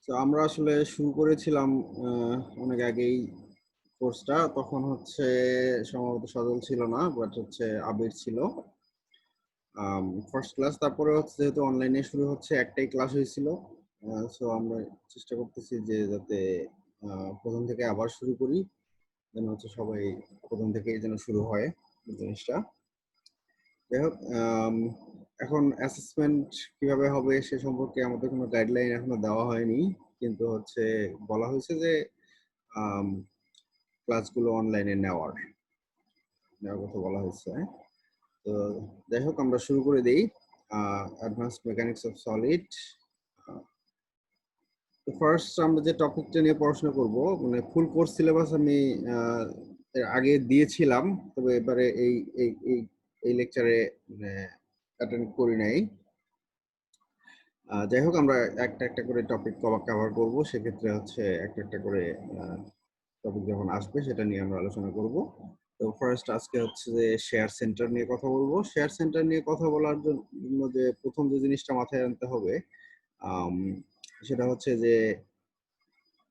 তো আমরা আসলে শুরু করেছিলাম অনেক আগেই কোর্সটা। তখন হচ্ছে সম্ভবত সজল ছিল না, বাট হচ্ছে আবির ছিল ফার্স্ট ক্লাস। তারপরে হচ্ছে যেহেতু অনলাইনে শুরু হচ্ছে, একটাই ক্লাস হয়েছিল। সো আমরা চেষ্টা করতেছি যে যাতে প্রথম থেকে আবার শুরু করি, যেন হচ্ছে সবাই প্রথম থেকেই যেন শুরু হয় জিনিসটা। যাই হোক, এখন অ্যাসেসমেন্ট কিভাবে হবে সে সম্পর্কে আমাদের কোনো গাইডলাইন এখনো দেওয়া হয়নি, কিন্তু হচ্ছে বলা হয়েছে যে ক্লাসগুলো অনলাইনে নেওয়ার কথা বলা হয়েছে। তো যাই হোক, আমরা শুরু করে দিই। Advanced mechanics of solid. তো ফার্স্ট আমরা যে টপিকটা নিয়ে পড়াশোনা করব, মানে ফুল কোর্স সিলেবাস আমি এর আগে দিয়েছিলাম, তবে এবারে এই এই এই এই লেকচারে মানে অ্যাটেন্ড করি নাই। যাই হোক, আমরা একটা একটা করে টপিক কভার করব। সেক্ষেত্রে হচ্ছে একটা একটা করে টপিক যখন আসবে সেটা নিয়ে আমরা আলোচনা করব। তো ফার্স্ট আজকে হচ্ছে যে শেয়ার সেন্টার নিয়ে কথা বলবো। শেয়ার সেন্টার নিয়ে কথা বলার জন্য যে প্রথম যে জিনিসটা মাথায় আনতে হবে, সেটা হচ্ছে যে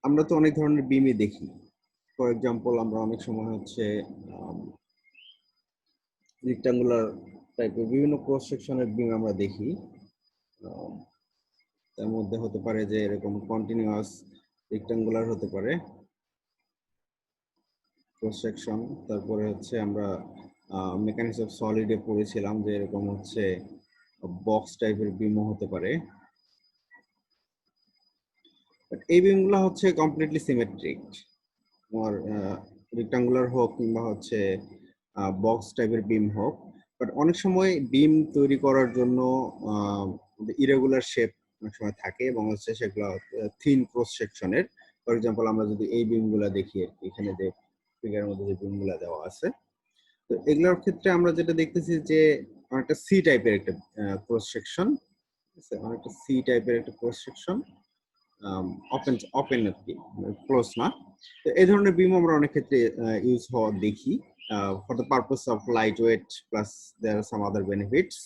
আমরা তো অনেক ধরনের বিমই দেখি। ফর এক্সাম্পল, আমরা অনেক সময় হচ্ছে রেক্টাঙ্গুলার টাইপের বিভিন্ন ক্রস সেকশনের বিম আমরা দেখি। তার মধ্যে হতে পারে যে এরকম কন্টিনিউয়াস রেক্টাঙ্গুলার হতে পারে ক্রস সেকশন। তারপরে হচ্ছে আমরা মেকানিক্স অফ সলিডে পড়েছিলাম যে এরকম হচ্ছে বক্স টাইপের বিমও হতে পারে। এই বিমগুলো হচ্ছে কমপ্লিটলি সিমেট্রিক, তোমার রেক্টাঙ্গুলার হোক কিংবা হচ্ছে বক্স টাইপের বিম হোক। বাট অনেক সময় বিম তৈরি করার জন্য ইরেগুলার শেপ অনেক সময় থাকে, এবং হচ্ছে সেগুলো থিন ক্রস সেকশনের। ফর এক্সাম্পল, আমরা যদি এই বিমগুলো দেখি আর কি, এখানে যে ফিগারের মধ্যে যে বিমগুলো দেওয়া আছে, তো এগুলোর ক্ষেত্রে আমরা যেটা দেখতেছি যে অনেকটা সি টাইপের একটা ক্রস সেকশন, অনেকটা সি টাইপের একটা ক্রস সেকশন, ওপেন ওপেন আর কি, ক্লোজ না। তো এই ধরনের বিম আমরা অনেক ক্ষেত্রে ইউজ হওয়া দেখি for the purpose of light weight, plus there are some other benefits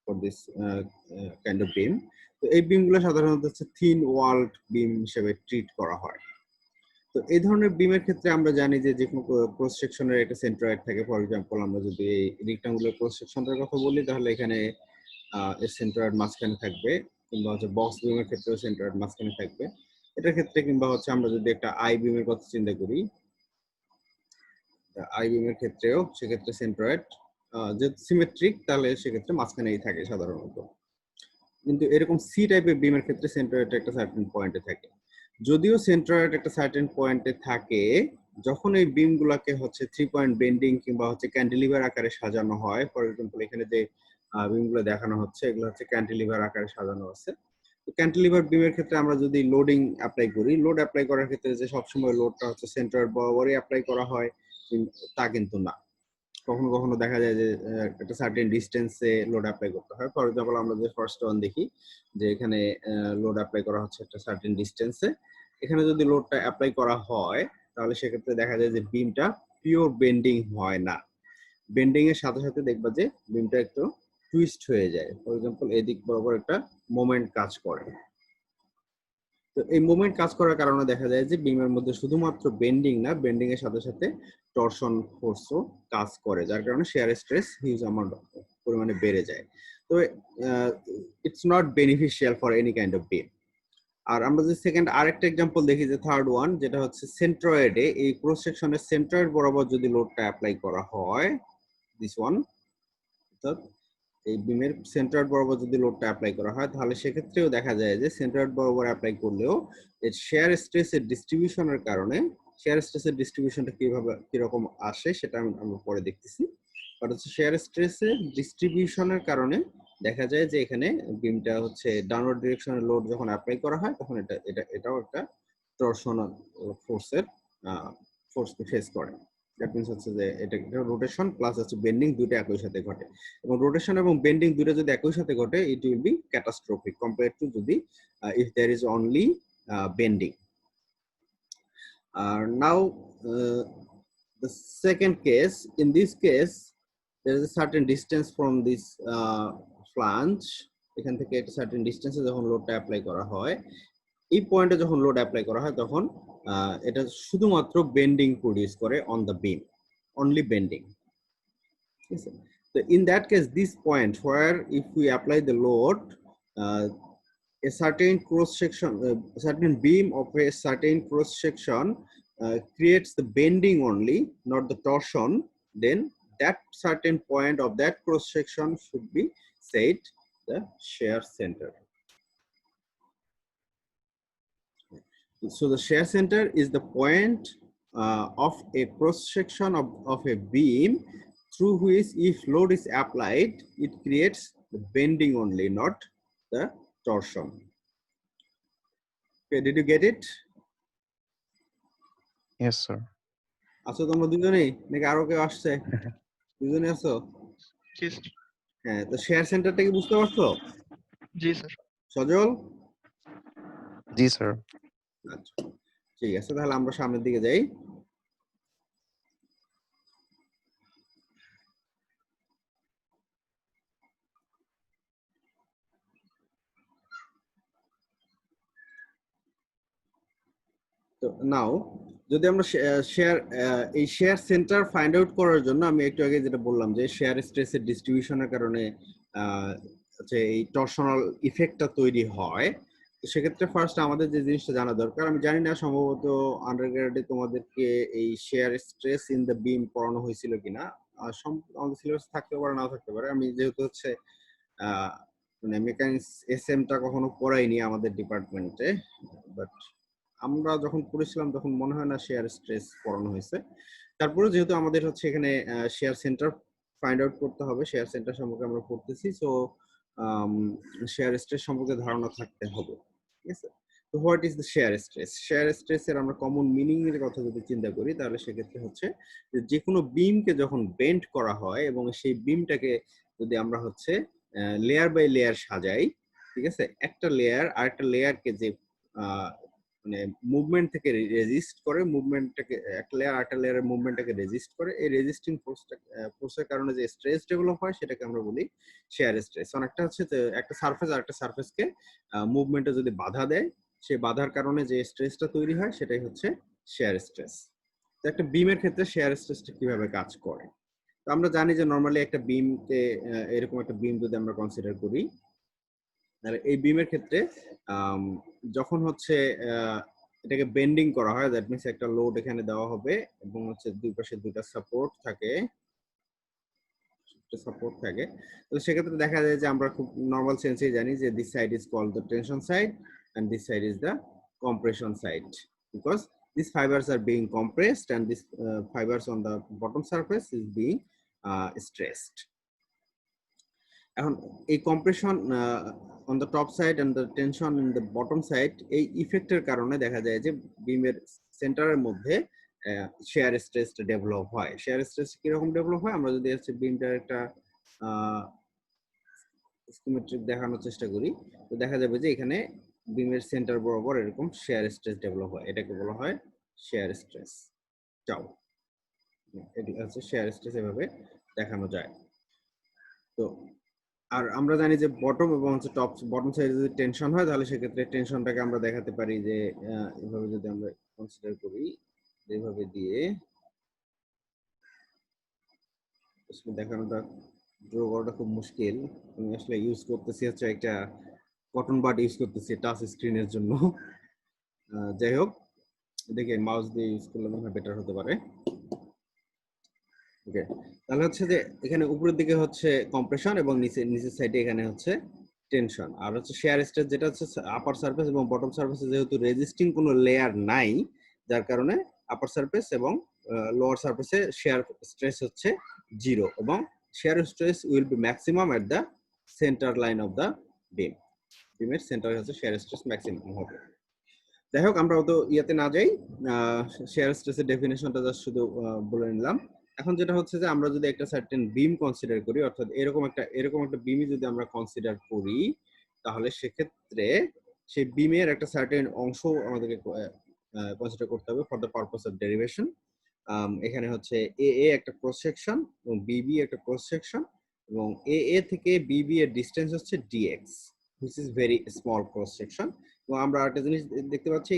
for this kind of beam. তো এই বিমগুলো সাধারণত হচ্ছে থিন ওয়ালড বিম হিসেবে ট্রিট করা হয়। তো এই ধরনের বিমের ক্ষেত্রে আমরা জানি যে যেকোনো ক্রস সেকশনের একটা সেন্ট্রয়েড থাকে। ফর এক্সাম্পল, আমরা যদি এই রেক্টাঙ্গুলার ক্রস সেকশনটার কথা বলি, তাহলে এখানে এর সেন্ট্রয়েড মাঝখানে থাকবে, কিংবা হচ্ছে বক্স বিমের ক্ষেত্রেও সেন্ট্রয়েড মাঝখানে থাকবে। এটার ক্ষেত্রে কিংবা হচ্ছে আমরা যদি একটা আই বিমের কথা চিন্তা করি, আই বিমের ক্ষেত্রেও সেক্ষেত্রে সেন্ট্রয়েড যে সিমেট্রিক, তাহলে সেক্ষেত্রে মাঝখানেই থাকে সাধারণত। কিন্তু এরকম সি টাইপের বিমের ক্ষেত্রে সেন্ট্রয়েড একটা সার্টেন পয়েন্টে থাকে। যদিও সেন্ট্রয়েড একটা সার্টেন পয়েন্টে থাকে, যখন এই বিম গুলাকে হচ্ছে 3 পয়েন্ট বেন্ডিং কিংবা হচ্ছে ক্যান্টিলিভার আকারে সাজানো হয়, ফর এক্সাম্পল এখানে যে বিম গুলো দেখানো হচ্ছে, এগুলো হচ্ছে ক্যান্টিলিভার আকারে সাজানো আছে। ক্যান্টিলিভার বিমের ক্ষেত্রে আমরা যদি লোডিং অ্যাপ্লাই করি, লোড অ্যাপ্লাই করার ক্ষেত্রে যে সবসময় লোডটা হচ্ছে সেন্ট্রয়েড বরাবরই অ্যাপ্লাই করা হয়, তা কিন্তু না। কখনো কখনো দেখা যায় যে একটা সার্টেন ডিস্টেন্সে লোড অ্যাপ্লাই করতে হয়। ফর এক্সাম্পল, আমরা যে ফার্স্ট ওয়ান দেখি যে এখানে লোড অ্যাপ্লাই করা হচ্ছে একটা সার্টেন ডিস্টেন্সে। এখানে যদি লোডটা অ্যাপ্লাই করা হয়, তাহলে সেক্ষেত্রে দেখা যায় যে বিমটা পিওর বেন্ডিং হয় না। বেন্ডিং এর সাথে সাথে দেখবা যে বিমটা একটু টুইস্ট হয়ে যায়। ফর এক্সাম্পল, এদিক বরাবর একটা মোমেন্ট কাজ করে। তো এই মুভমেন্ট কাজ করার কারণে দেখা যায় যে বিমের মধ্যে শুধুমাত্র বেন্ডিং না, বেন্ডিং এর সাথে সাথে টরশন ফোর্সও কাজ করে, যার কারণে শেয়ার স্ট্রেস হিউজ অ্যামাউন্ট পরিমাণে বেড়ে যায়। তো it's not beneficial for any kind of beam. আর আমরা যদি সেকেন্ড আরেকটা এক্সাম্পল দেখি, যে থার্ড ওয়ান, যেটা হচ্ছে সেন্ট্রয়েডে এই ক্রস সেকশনের সেন্ট্রয়েড বরাবর যদি লোডটা অ্যাপ্লাই করা হয়, দিস ওয়ান, অর্থাৎ এই বিমের সেন্ট্রয়েড বরাবর যদি লোডটা অ্যাপ্লাই করা হয়, তাহলে সেক্ষেত্রেও দেখা যায় যে সেন্ট্রয়েড বরাবর অ্যাপ্লাই করলেও এর শেয়ার স্ট্রেসের ডিস্ট্রিবিউশনের কারণে, শেয়ার স্ট্রেসের ডিস্ট্রিবিউশনটা কিভাবে কিরকম আসে সেটা আমরা পরে দেখতেছি। বাট হচ্ছে শেয়ার স্ট্রেসের ডিস্ট্রিবিউশনের কারণে দেখা যায় যে এখানে বিমটা হচ্ছে ডাউনওয়ার্ড ডিরেকশনে লোড যখন অ্যাপ্লাই করা হয়, তখন এটাও একটা টরশনাল ফোর্সের ফোর্সকে ফেস করে। দ্যাট মিন্স হচ্ছে যে এটা রোটেশন প্লাস হচ্ছে বেন্ডিং দুটো একই সাথে ঘটে, এবং রোটেশন এবং বেন্ডিং দুটো যদি একই সাথে ঘটে, it will be catastrophic compare to যদি if there is only bending. Now, the second case, in this case there is a certain distance from this flange. এখান থেকে একটা সার্টেন ডিস্টেন্সে যখন লোডটা অ্যাপ্লাই করা হয়, এই পয়েন্টে যখন লোড অ্যাপ্লাই করা হয় তখন এটা শুধুমাত্র বেন্ডিং প্রডিউস করে on the beam, only bending. ঠিক আছে? So in that case, this point where if we apply the load, a certain cross section, a certain beam of a certain cross section creates the bending only, not the torsion, then that certain point of that cross section should be said the shear center. So the shear center is the point of a cross section of a beam through which if load is applied, it creates the bending only, not the torsion. Okay, did you get it? Yes, sir. আছো তোমরা দুজনেই নাকি আরো কেউ আসছে? দুজনে আছো? জি sir. হ্যাঁ, তো শেয়ার সেন্টারটা কি বুঝতে পারছো? জি স্যার। সজল? জি স্যার। আচ্ছা, ঠিক আছে, তাহলে আমরা সামনের দিকে যাই। তো নাও যদি আমরা এই শেয়ার সেন্টার ফাইন্ড আউট করার জন্য আমি একটু আগে যেটা বললাম যে শেয়ার স্ট্রেসের ডিস্ট্রিবিউশনের কারণে হচ্ছে এই টরশনাল ইফেক্টটা তৈরি হয়। তো সেক্ষেত্রে ফার্স্ট আমাদের যে জিনিসটা জানা দরকার, আমি জানি না সম্ভবত আন্ডারগ্রেডে তোমাদেরকে এই শেয়ার স্ট্রেস ইন দ্য বিম পড়ানো হয়েছিল কিনা, আমাদের সিলেবাস থাকতে পারে নাও থাকতে পারে। আমি যেহেতু হচ্ছে মানে মেকানিক্স এসএমটা কখনো পড়াইনি আমাদের ডিপার্টমেন্টে, বাট আমরা যখন পড়েছিলাম তখন মনে হয় না শেয়ার স্ট্রেস পড়ানো হয়েছে। তারপরে যেহেতু আমাদের হচ্ছে এখানে শেয়ার সেন্টার ফাইন্ড আউট করতে হবে, শেয়ার সেন্টার সম্পর্কে আমরা পড়তেছি, সো শেয়ার স্ট্রেস সম্পর্কে ধারণা থাকতে হবে। ঠিক আছে? তো what is the shear stress? Share stress এর আমরা কমন মিনিং এর কথা যদি চিন্তা করি তাহলে সেক্ষেত্রে হচ্ছে যে কোনো বিমকে যখন বেন্ড করা হয় এবং সেই বিমটাকে যদি আমরা হচ্ছে লেয়ার বাই লেয়ার সাজাই, ঠিক আছে, একটা লেয়ার আরেকটা লেয়ারকে যে মানে মুভমেন্ট থেকে রেজিস্ট করে, মুভমেন্টটাকে একটা লেয়ার আরেকটা লেয়ারের মুভমেন্টটাকে রেজিস্ট করে, এই রেজিস্টিং ফোর্সের কারণে যে স্ট্রেস ডেভেলপ হয় সেটাকে আমরা বলি শেয়ার স্ট্রেস। অনেকটা হচ্ছে যে একটা সারফেস আর একটা সারফেসকে মুভমেন্টে যদি বাধা দেয়, সেই বাধার কারণে যে স্ট্রেসটা তৈরি হয় সেটাই হচ্ছে শেয়ার স্ট্রেস। তো একটা বিমের ক্ষেত্রে শেয়ার স্ট্রেসটা কিভাবে কাজ করে? তো আমরা জানি যে নরমালি একটা বিমকে এরকম একটা বিম যদি আমরা কনসিডার করি, তাহলে এই বিমের ক্ষেত্রে যখন হচ্ছে এটাকে বেন্ডিং করা হয়, দ্যাট মিন্স একটা লোড এখানে দেওয়া হবে এবং হচ্ছে দুই পাশে দুইটা সাপোর্ট থাকে, তো সেক্ষেত্রে দেখা যায় যে আমরা খুব নর্মাল সেন্সেই জানি যে this side is called the tension side and this side is the compression side, because these fibers are being compressed and these fibers on the bottom surface is being stressed. এখন এই compression on the top side and the tension in the bottom side, এই ইফেক্টের কারণে দেখা যায় যে বিমের সেন্টারের মধ্যে শেয়ার স্ট্রেসটা ডেভেলপ হয়। শেয়ার স্ট্রেস কিরকম ডেভেলপ হয় আমরা যদি হচ্ছে বিমটার একটা স্কিমেট্রিক দেখানোর চেষ্টা করি, তো দেখা যাবে যে এখানে বিমের সেন্টার বরাবর এরকম শেয়ার স্ট্রেস ডেভেলপ হয়, এটাকে বলা হয় শেয়ার স্ট্রেস। চাও এটা হচ্ছে শেয়ার স্ট্রেস, এভাবে দেখানো যায়। তো আর আমরা জানি যে বটম এবং হচ্ছে টপ বটম সাইডে যদি টেনশন হয় তাহলে সেক্ষেত্রে টেনশনটাকে আমরা দেখাতে পারি যে এভাবে যদি আমরা কনসিডার করি, এইভাবে দিয়ে আসলে দেখানোটা ড্র করাটা খুব মুশকিল। আমি আসলে ইউজ করতেছি হচ্ছে একটা কটন বাড ইউজ করতেছি টাচ স্ক্রিনের জন্য। যাই হোক, দেখে মাউস দিয়ে ইউজ করলে মনে হয় বেটার হতে পারে। ওকে, তাহলে হচ্ছে যে এখানে উপরের দিকে হচ্ছে কম্প্রেশন এবং নিচের সাইডে এখানে হচ্ছে টেনশন, আর হচ্ছে শেয়ার স্ট্রেস যেটা হচ্ছে আপার সারফেস এবং বটম সারফেসে যেহেতু রেজিস্টিং কোনো লেয়ার নাই, যার কারণে আপার সারফেস এবং লোয়ার সারফেসে শেয়ার স্ট্রেস হচ্ছে 0 এবং shear stress will be maximum at the centre line of the beam. বিমের সেন্টারে হচ্ছে শেয়ার স্ট্রেস ম্যাক্সিমাম হবে। যাই হোক, আমরা অত ইয়াতে না যাই, শেয়ার স্ট্রেসের ডেফিনেশনটা জাস্ট শুধু বলে নিলাম। এখন যেটা হচ্ছে যে আমরা যদি একটা সার্টেন বিম কনসিডার করি, অর্থাৎ এরকম একটা বিমই যদি আমরা কনসিডার করি, তাহলে সেক্ষেত্রে সেই বিমের একটা সার্টেন অংশ আমাদেরকে কনসিডার করতে হবে for the purpose of derivation. এখানে হচ্ছে এ একটা ক্রস সেকশন এবং বিবি একটা ক্রস সেকশন, এবং এ থেকে বিবি এর ডিসটেন্স হচ্ছে dx. which is very small cross section. এবং আমরা একটা জিনিস দেখতে পাচ্ছি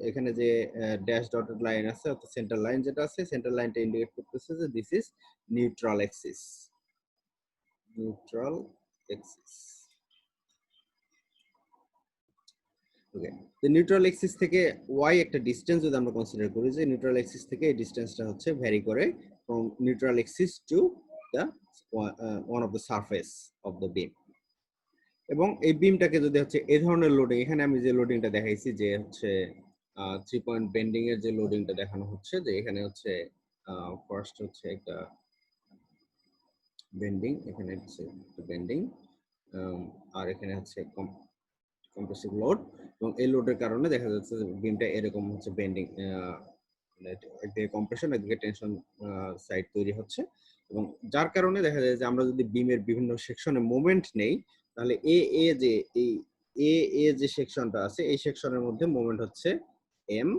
এখানে যে ড্যাশ ডটেড লাইন আছে অর্থাৎ সেন্টার লাইন যেটা আছে সেন্টার লাইনটা ইন্ডিকেট করতেছে যে this is neutral axis. Neutral axis. Okay, তো নিউট্রাল অ্যাক্সিস থেকে y একটা ডিসটেন্স যদি আমরা কনসিডার করি যে নিউট্রাল অ্যাক্সিস থেকে এই ডিসটেন্সটা হচ্ছে ভ্যারি করে from neutral axis to the one of the surface of the beam. এবং এই বিমটাকে যদি হচ্ছে এই ধরনের লোডিং, এখানে আমি যে লোডিংটা দেখাইছি যে হচ্ছে 3 পয়েন্ট বেন্ডিং এর যে লোডিংটা দেখানো হচ্ছে যে এখানে হচ্ছে ফার্স্ট হচ্ছে একটা বেন্ডিং, এখানে হচ্ছে একটা বেন্ডিং আর এখানে হচ্ছে কম্প্রেসিভ লোড, এবং এই লোডের কারণে দেখা যাচ্ছে যে বিমটা এরকম হচ্ছে বেন্ডিং, একদিকে কম্প্রেশন একদিকে টেনশন সাইড তৈরি হচ্ছে, এবং যার কারণে দেখা যায় যে আমরা যদি বিমের বিভিন্ন সেকশনে মোমেন্ট নেই তাহলে এই যে সেকশনটা আছে এই সেকশনের মধ্যে মোমেন্ট হচ্ছে এম,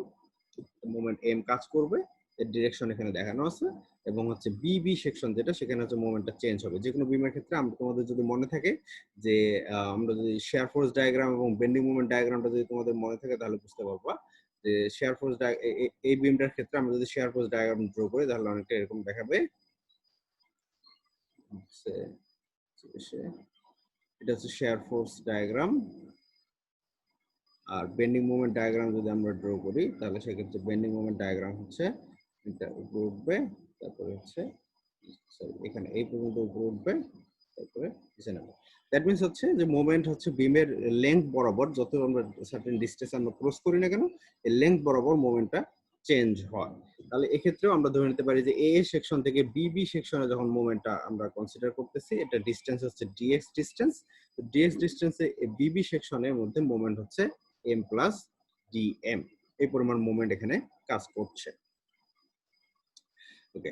মোমেন্ট এম কাজ করবে, এর ডিরেকশন এখানে দেখানো আছে, এবং হচ্ছে বিবি সেকশন যেটা সেখানে হচ্ছে মোমেন্টটা চেঞ্জ হবে। যে কোনো বিমের ক্ষেত্রে তোমাদের যদি মনে থাকে যে আমরা যদি শেয়ার ফোর্স ডায়াগ্রাম এবং বেন্ডিং মোমেন্ট ডায়াগ্রামটা যদি তোমাদের মনে থাকে তাহলে বুঝতে পারবা যে শেয়ার ফোর্স এই বিমটার ক্ষেত্রে আমরা যদি শেয়ার ফোর্স ডায়াগ্রাম ড্র করি তাহলে অনেকটা এরকম দেখাবে। এটা হচ্ছে শেয়ার ফোর্স ডায়াগ্রাম, আর বেন্ডিং মোমেন্ট ডায়াগ্রাম যদি আমরা ড্র করি তাহলে সেক্ষেত্রে বেন্ডিং মোমেন্ট ডায়াগ্রাম হচ্ছে এটা উপরে উঠবে, তারপরে হচ্ছে এখানে এই পর্যন্ত উপরে উঠবে, তারপরে নিচে নামবে। দ্যাট মিন্স হচ্ছে যে মোমেন্ট হচ্ছে বিমের লেংথ বরাবর যত আমরা সার্টেন ডিসটেন্স আমরা ক্রস করি না কেন এই লেংথ বরাবর মোমেন্টটা চেঞ্জ হয়। তাহলে এক্ষেত্রেও আমরা ধরে নিতে পারি যে এ সেকশন থেকে বিবি সেকশনে যখন মোমেন্টটা আমরা কনসিডার করতেছি এটা ডিসটেন্স হচ্ছে ডিএক্স ডিসটেন্স। ডিএক্স ডিসটেন্সে বিবি সেকশনের মধ্যে মোমেন্ট হচ্ছে এম প্লাস ডিএম, এই পরিমাণ মোমেন্ট এখানে কাজ করছে। Okay,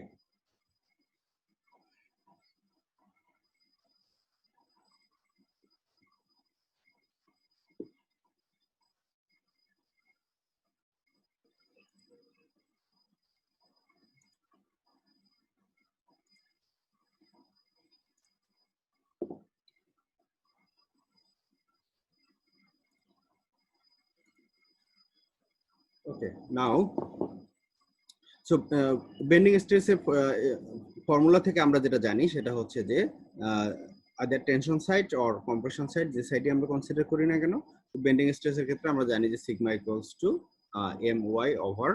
okay now so bending স্ট্রেসের ফর্মুলা থেকে আমরা যেটা জানি সেটা হচ্ছে যে other tension side or compression side যে সাইডে আমরা কনসিডার করি না কেন বেন্ডিং স্ট্রেসের ক্ষেত্রে আমরা জানি যে sigma equals to M Y over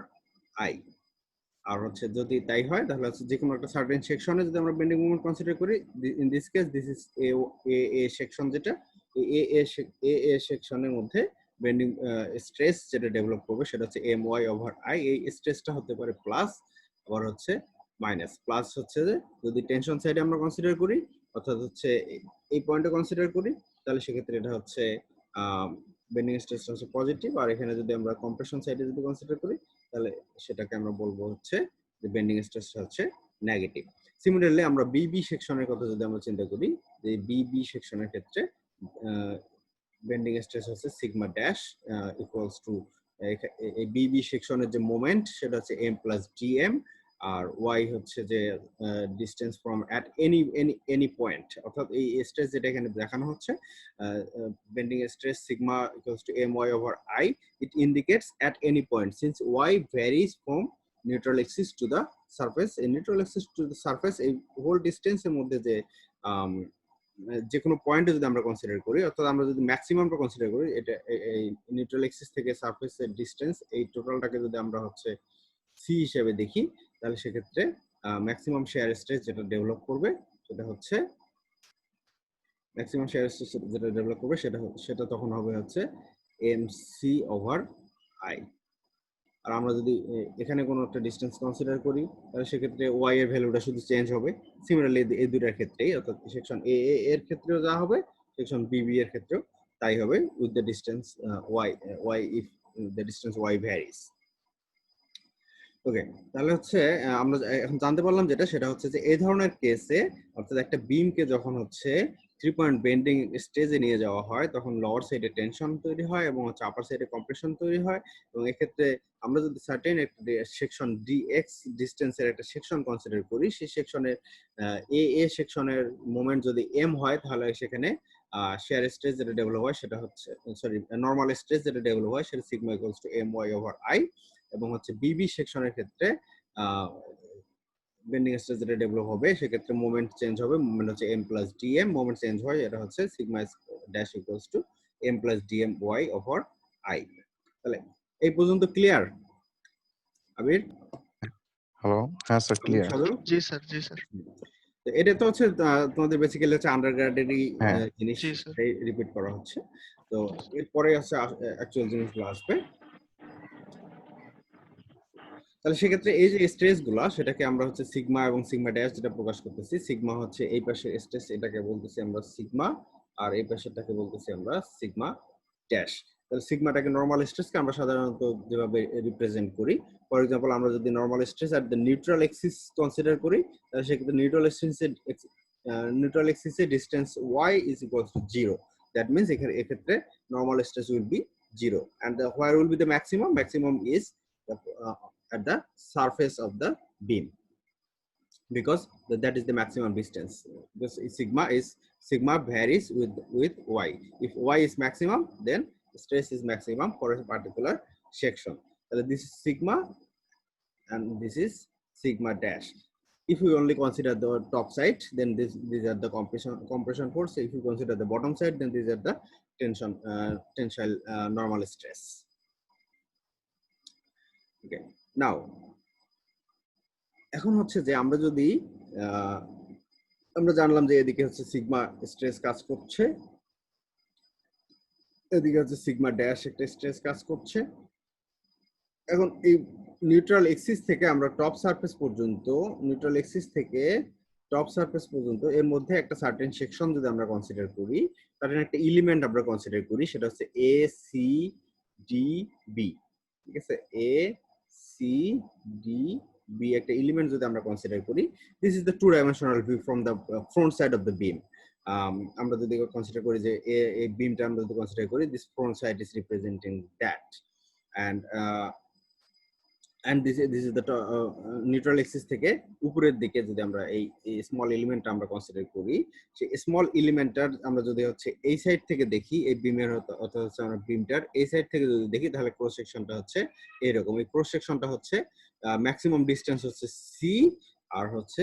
I. আর হচ্ছে যদি তাই হয় তাহলে হচ্ছে যে কোনো একটা সার্টেন সেকশনে যদি আমরা বেন্ডিং মোমেন্ট কনসিডার করি, in this case this is a section, যেটা এ সেকশনের মধ্যে বেন্ডিং স্ট্রেস যেটা ডেভেলপ করবে সেটা হচ্ছে এম ওয়াই ওভার আই। এই স্ট্রেসটা হতে পারে প্লাস আবার হচ্ছে মাইনাস। প্লাস হচ্ছে যে যদি টেনশন সাইডে আমরা কনসিডার করি অর্থাৎ হচ্ছে এই পয়েন্টে কনসিডার করি তাহলে সেক্ষেত্রে এটা হচ্ছে বেন্ডিং স্ট্রেসটা হচ্ছে পজিটিভ, আর এখানে যদি আমরা কম্প্রেশন সাইডে যদি কনসিডার করি তাহলে সেটাকে আমরা বলবো হচ্ছে যে বেন্ডিং স্ট্রেসটা হচ্ছে নেগেটিভ। সিমিলারলি আমরা বিবি সেকশনের কথা যদি আমরা চিন্তা করি যে বিবি সেকশনের ক্ষেত্রে বেন্ডিং স্ট্রেস হচ্ছে সিগমা ড্যাশ ইকুয়ালস টু এই বিবি সেকশনের যে মোমেন্ট সেটা হচ্ছে এম প্লাস ডিএম, আর ওয়াই হচ্ছে যে distance from at any point, অর্থাৎ এই স্ট্রেস যেটা এখানে দেখানো হচ্ছে bending stress sigma equals to M Y over I, it indicates at any point since y varies from neutral axis to the surface. In neutral axis to the surface এই whole ডিসটেন্সের মধ্যে যে কোনো পয়েন্টে যদি আমরা কনসিডার করি অর্থাৎ আমরা যদি ম্যাক্সিমামটা কনসিডার করি এটা এই নিউট্রাল অ্যাক্সিস থেকে সারফেসের ডিসটেন্স এই টোটালটাকে যদি আমরা হচ্ছে সি হিসেবে দেখি তাহলে সেক্ষেত্রে ম্যাক্সিমাম শেয়ার স্ট্রেস যেটা ডেভেলপ করবে সেটা হচ্ছে ম্যাক্সিমাম শেয়ার স্ট্রেস যেটা ডেভেলপ করবে সেটা তখন হবে হচ্ছে এমসি ওভার আই। আর আমরা যদি এখানে কোনো একটা ডিসটেন্স কনসিডার করি তাহলে সেক্ষেত্রে ওয়াই এর ভ্যালুটা শুধু চেঞ্জ হবে। সিমিলারলি এই দুটার ক্ষেত্রেই অর্থাৎ সেকশন এ এর ক্ষেত্রেও যা হবে সেকশন বিবি এর ক্ষেত্রেও তাই হবে with the distance y if the distance y varies. Okay, তাহলে হচ্ছে আমরা এখন জানতে পারলাম যেটা সেটা হচ্ছে যে এই ধরনের কেসে অর্থাৎ একটা বিমকে যখন হচ্ছে 3 পয়েন্ট বেন্ডিং স্টেজে নিয়ে যাওয়া হয় তখন লোয়ার সাইডে টেনশন তৈরি হয় এবং হচ্ছে আপার সাইডে কম্প্রেশন তৈরি হয়, এবং এক্ষেত্রে আমরা যদি সার্টেন একটা সেকশন ডিএক্স ডিসটেন্সের একটা সেকশন কনসিডার করি সেই সেকশনের এ সেকশনের মোমেন্ট যদি এম হয় তাহলে সেখানে শেয়ার স্ট্রেস যেটা ডেভেলপ হয় সেটা হচ্ছে সরি নর্মাল স্ট্রেস যেটা ডেভেলপ হয় সেটা sigma equals to M Y over I, এবং হচ্ছে বিবি সেকশনের ক্ষেত্রে বেন্ডিং স্ট্রেস যেটা ডেভেলপ হবে সেক্ষেত্রে মোমেন্ট চেঞ্জ হবে, মোমেন্ট হচ্ছে M plus DM, moment change হয় এটা হচ্ছে sigma dash equals to M plus DM Y over I. তাহলে এই পর্যন্ত clear Abir? Hello? Yes, sir, clear. Sadhu? जी सर, जी सर, তো এটা তো হচ্ছে তোমাদের বেসিক্যালি হচ্ছে আন্ডারগ্রাডেরই হ্যাঁ। জিনিস জি, স্যার। রিপিট করা হচ্ছে। তো এরপরে হচ্ছে অ্যাকচুয়াল জিনিসগুলো আসবে। তাহলে সেক্ষেত্রে এই যে স্ট্রেস গুলা সেটাকে আমরা হচ্ছে সিগমা এবং সিগমা ড্যাশ যেটা প্রকাশ করতেছি, সিগমা হচ্ছে এই পাশের স্ট্রেস, এটাকে বলতেছি আমরা সিগমা, আর এই পাশেরটাকে বলতেছি আমরা সিগমা ড্যাশ। তাহলে সিগমাটাকে নরমাল স্ট্রেসকে আমরা সাধারণত যেভাবে রিপ্রেজেন্ট করি, ফর এক্সাম্পল আমরা যদি normal stress at the neutral axis consider করি, তাহলে সেক্ষেত্রে নিউট্রাল এক্সিসের distance y is equals to 0। That means এক্ষেত্রে normal stress will be 0 and where will be the maximum is at the surface of the beam, because that is the maximum distance, because sigma varies with y. If y is maximum, then stress is maximum for a particular section. So this is sigma and this is sigma dash. If we only consider the top side, then these are the compression force. If you consider the bottom side, then these are the tensile normal stress. Okay, now এখন হচ্ছে যে আমরা যদি আমরা জানলাম যে এদিকে হচ্ছে সিগমা স্ট্রেস কাজ করছে, এদিকে হচ্ছে সিগমা ড্যাশ একটা স্ট্রেস কাজ করছে। এখন এই নিউট্রাল এক্সিস থেকে আমরা টপ সারফেস পর্যন্ত, নিউট্রাল এক্সিস থেকে টপ সারফেস পর্যন্ত এর মধ্যে একটা সার্টেন সেকশন যদি আমরা কনসিডার করি, সার্টেন একটা এলিমেন্ট আমরা কনসিডার করি, সেটা হচ্ছে এ সি ডি বি। ঠিক আছে, এ সি ডি বি একটা এলিমেন্ট যদি আমরা কনসিডার করি, this is the two dimensional view from the front side of the beam. আমরা যদি কনসিডার করি যে এই বিমটা আমরা যদি কনসিডার করি, this front side is representing that, and this is the neutral axis থেকে উপরের দিকে যদি আমরা এই স্মল এলিমেন্টটা আমরা কনসিডার করি, সেই স্মল এলিমেন্টটার আমরা যদি হচ্ছে এই সাইড থেকে দেখি, এই বিমের অর্থাৎ হচ্ছে আমরা বিমটার এই সাইড থেকে যদি দেখি, তাহলে ক্রস সেকশনটা হচ্ছে এরকম। এই ক্রস সেকশনটা হচ্ছে ম্যাক্সিমাম ডিসটেন্স হচ্ছে সি, আর হচ্ছে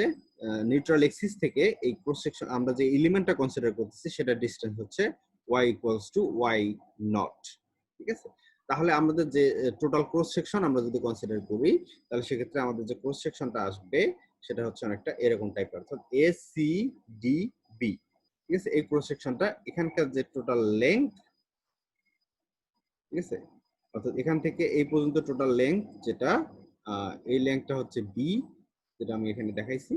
নিউট্রাল এক্সিস থেকে এই ক্রস সেকশন আমরা যে এলিমেন্টটা কনসিডার করতেছি সেটা ডিসটেন্স হচ্ছে y equals to y not. ঠিক আছে, তাহলে আমাদের যে টোটাল ক্রস সেকশন আমরা যদি কনসিডার করি, তাহলে সেক্ষেত্রে আমাদের যে ক্রস সেকশনটা আসবে সেটা হচ্ছে অনেকটা এরকম টাইপের, অর্থাৎ এ সি ডি বি। ঠিক আছে, এই ক্রস সেকশনটা এখানকার যে টোটাল লেন্থ, ঠিক আছে, অর্থাৎ এখান থেকে এই পর্যন্ত টোটাল লেন্থ যেটা, এই লেন্থটা হচ্ছে বি, যেটা আমি এখানে দেখাইছি।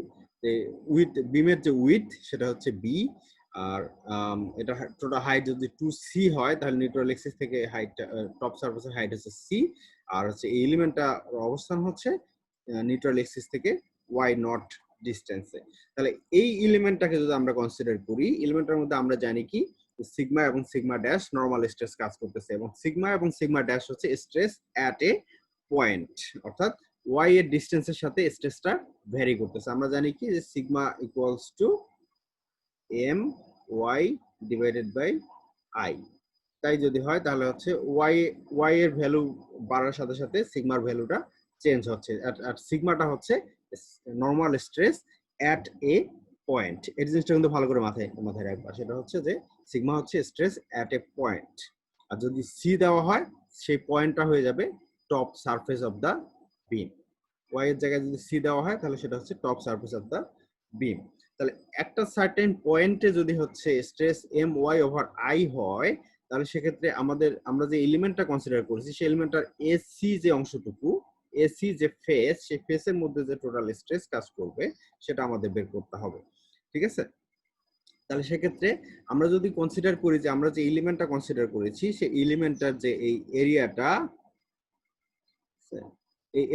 উইথ বিমের যে উইথ সেটা হচ্ছে বি, আর এটা টোটাল হাইট যদি 2c হয়, তাহলে নিউট্রাল এক্সিস থেকে হাইটটা টপ সারফেসের হাইট হচ্ছে c, আর হচ্ছে এই এলিমেন্টটা অবস্থান হচ্ছে নিউট্রাল এক্সিস থেকে y নট ডিসটেন্সে। তাহলে এই এলিমেন্টটাকে যদি আমরা কনসিডার করি, এলিমেন্টের মধ্যে আমরা জানি কি সিগমা এবং সিগমা ড্যাশ নরমাল স্ট্রেস কাজ করতেছে, এবং সিগমা এবং সিগমা ড্যাশ হচ্ছে স্ট্রেস অ্যাট এ পয়েন্ট, অর্থাৎ y এর ডিসটেন্সের সাথে স্ট্রেসটা ভ্যারি করতেছে। আমরা জানি কি যে sigma equals to M Y divided by I. তাই যদি হয় তাহলে হচ্ছে ওয়াই এর ভ্যালু বাড়ার সাথে সাথে সিগমার ভ্যালুটা চেঞ্জ হচ্ছে, আর সিগমাটা হচ্ছে normal stress at a point. এই জিনিসটা কিন্তু ভালো করে মাথায় রাখবা, সেটা হচ্ছে যে সিগমা হচ্ছে স্ট্রেস অ্যাট এ পয়েন্ট, আর যদি সি দেওয়া হয় সেই পয়েন্টটা হয়ে যাবে top surface of the beam. Y এর জায়গায় যদি সি দেওয়া হয় তাহলে সেটা হচ্ছে top surface of the beam. তাহলে একটা সার্টেন পয়েন্টে যদি হচ্ছে stress M Y over I হয়, তাহলে সেক্ষেত্রে আমরা যে এলিমেন্টটা কনসিডার করেছি সেই এলিমেন্টটার এসি যে অংশটুকু, এসি যে ফেস, সেই ফেসের মধ্যে যে টোটাল স্ট্রেস কাজ করবে সেটা আমাদের বের করতে হবে। ঠিক আছে, তাহলে সেক্ষেত্রে আমরা যদি কনসিডার করি যে আমরা যে এলিমেন্টটা কনসিডার করেছি সেই এলিমেন্টটার যে এই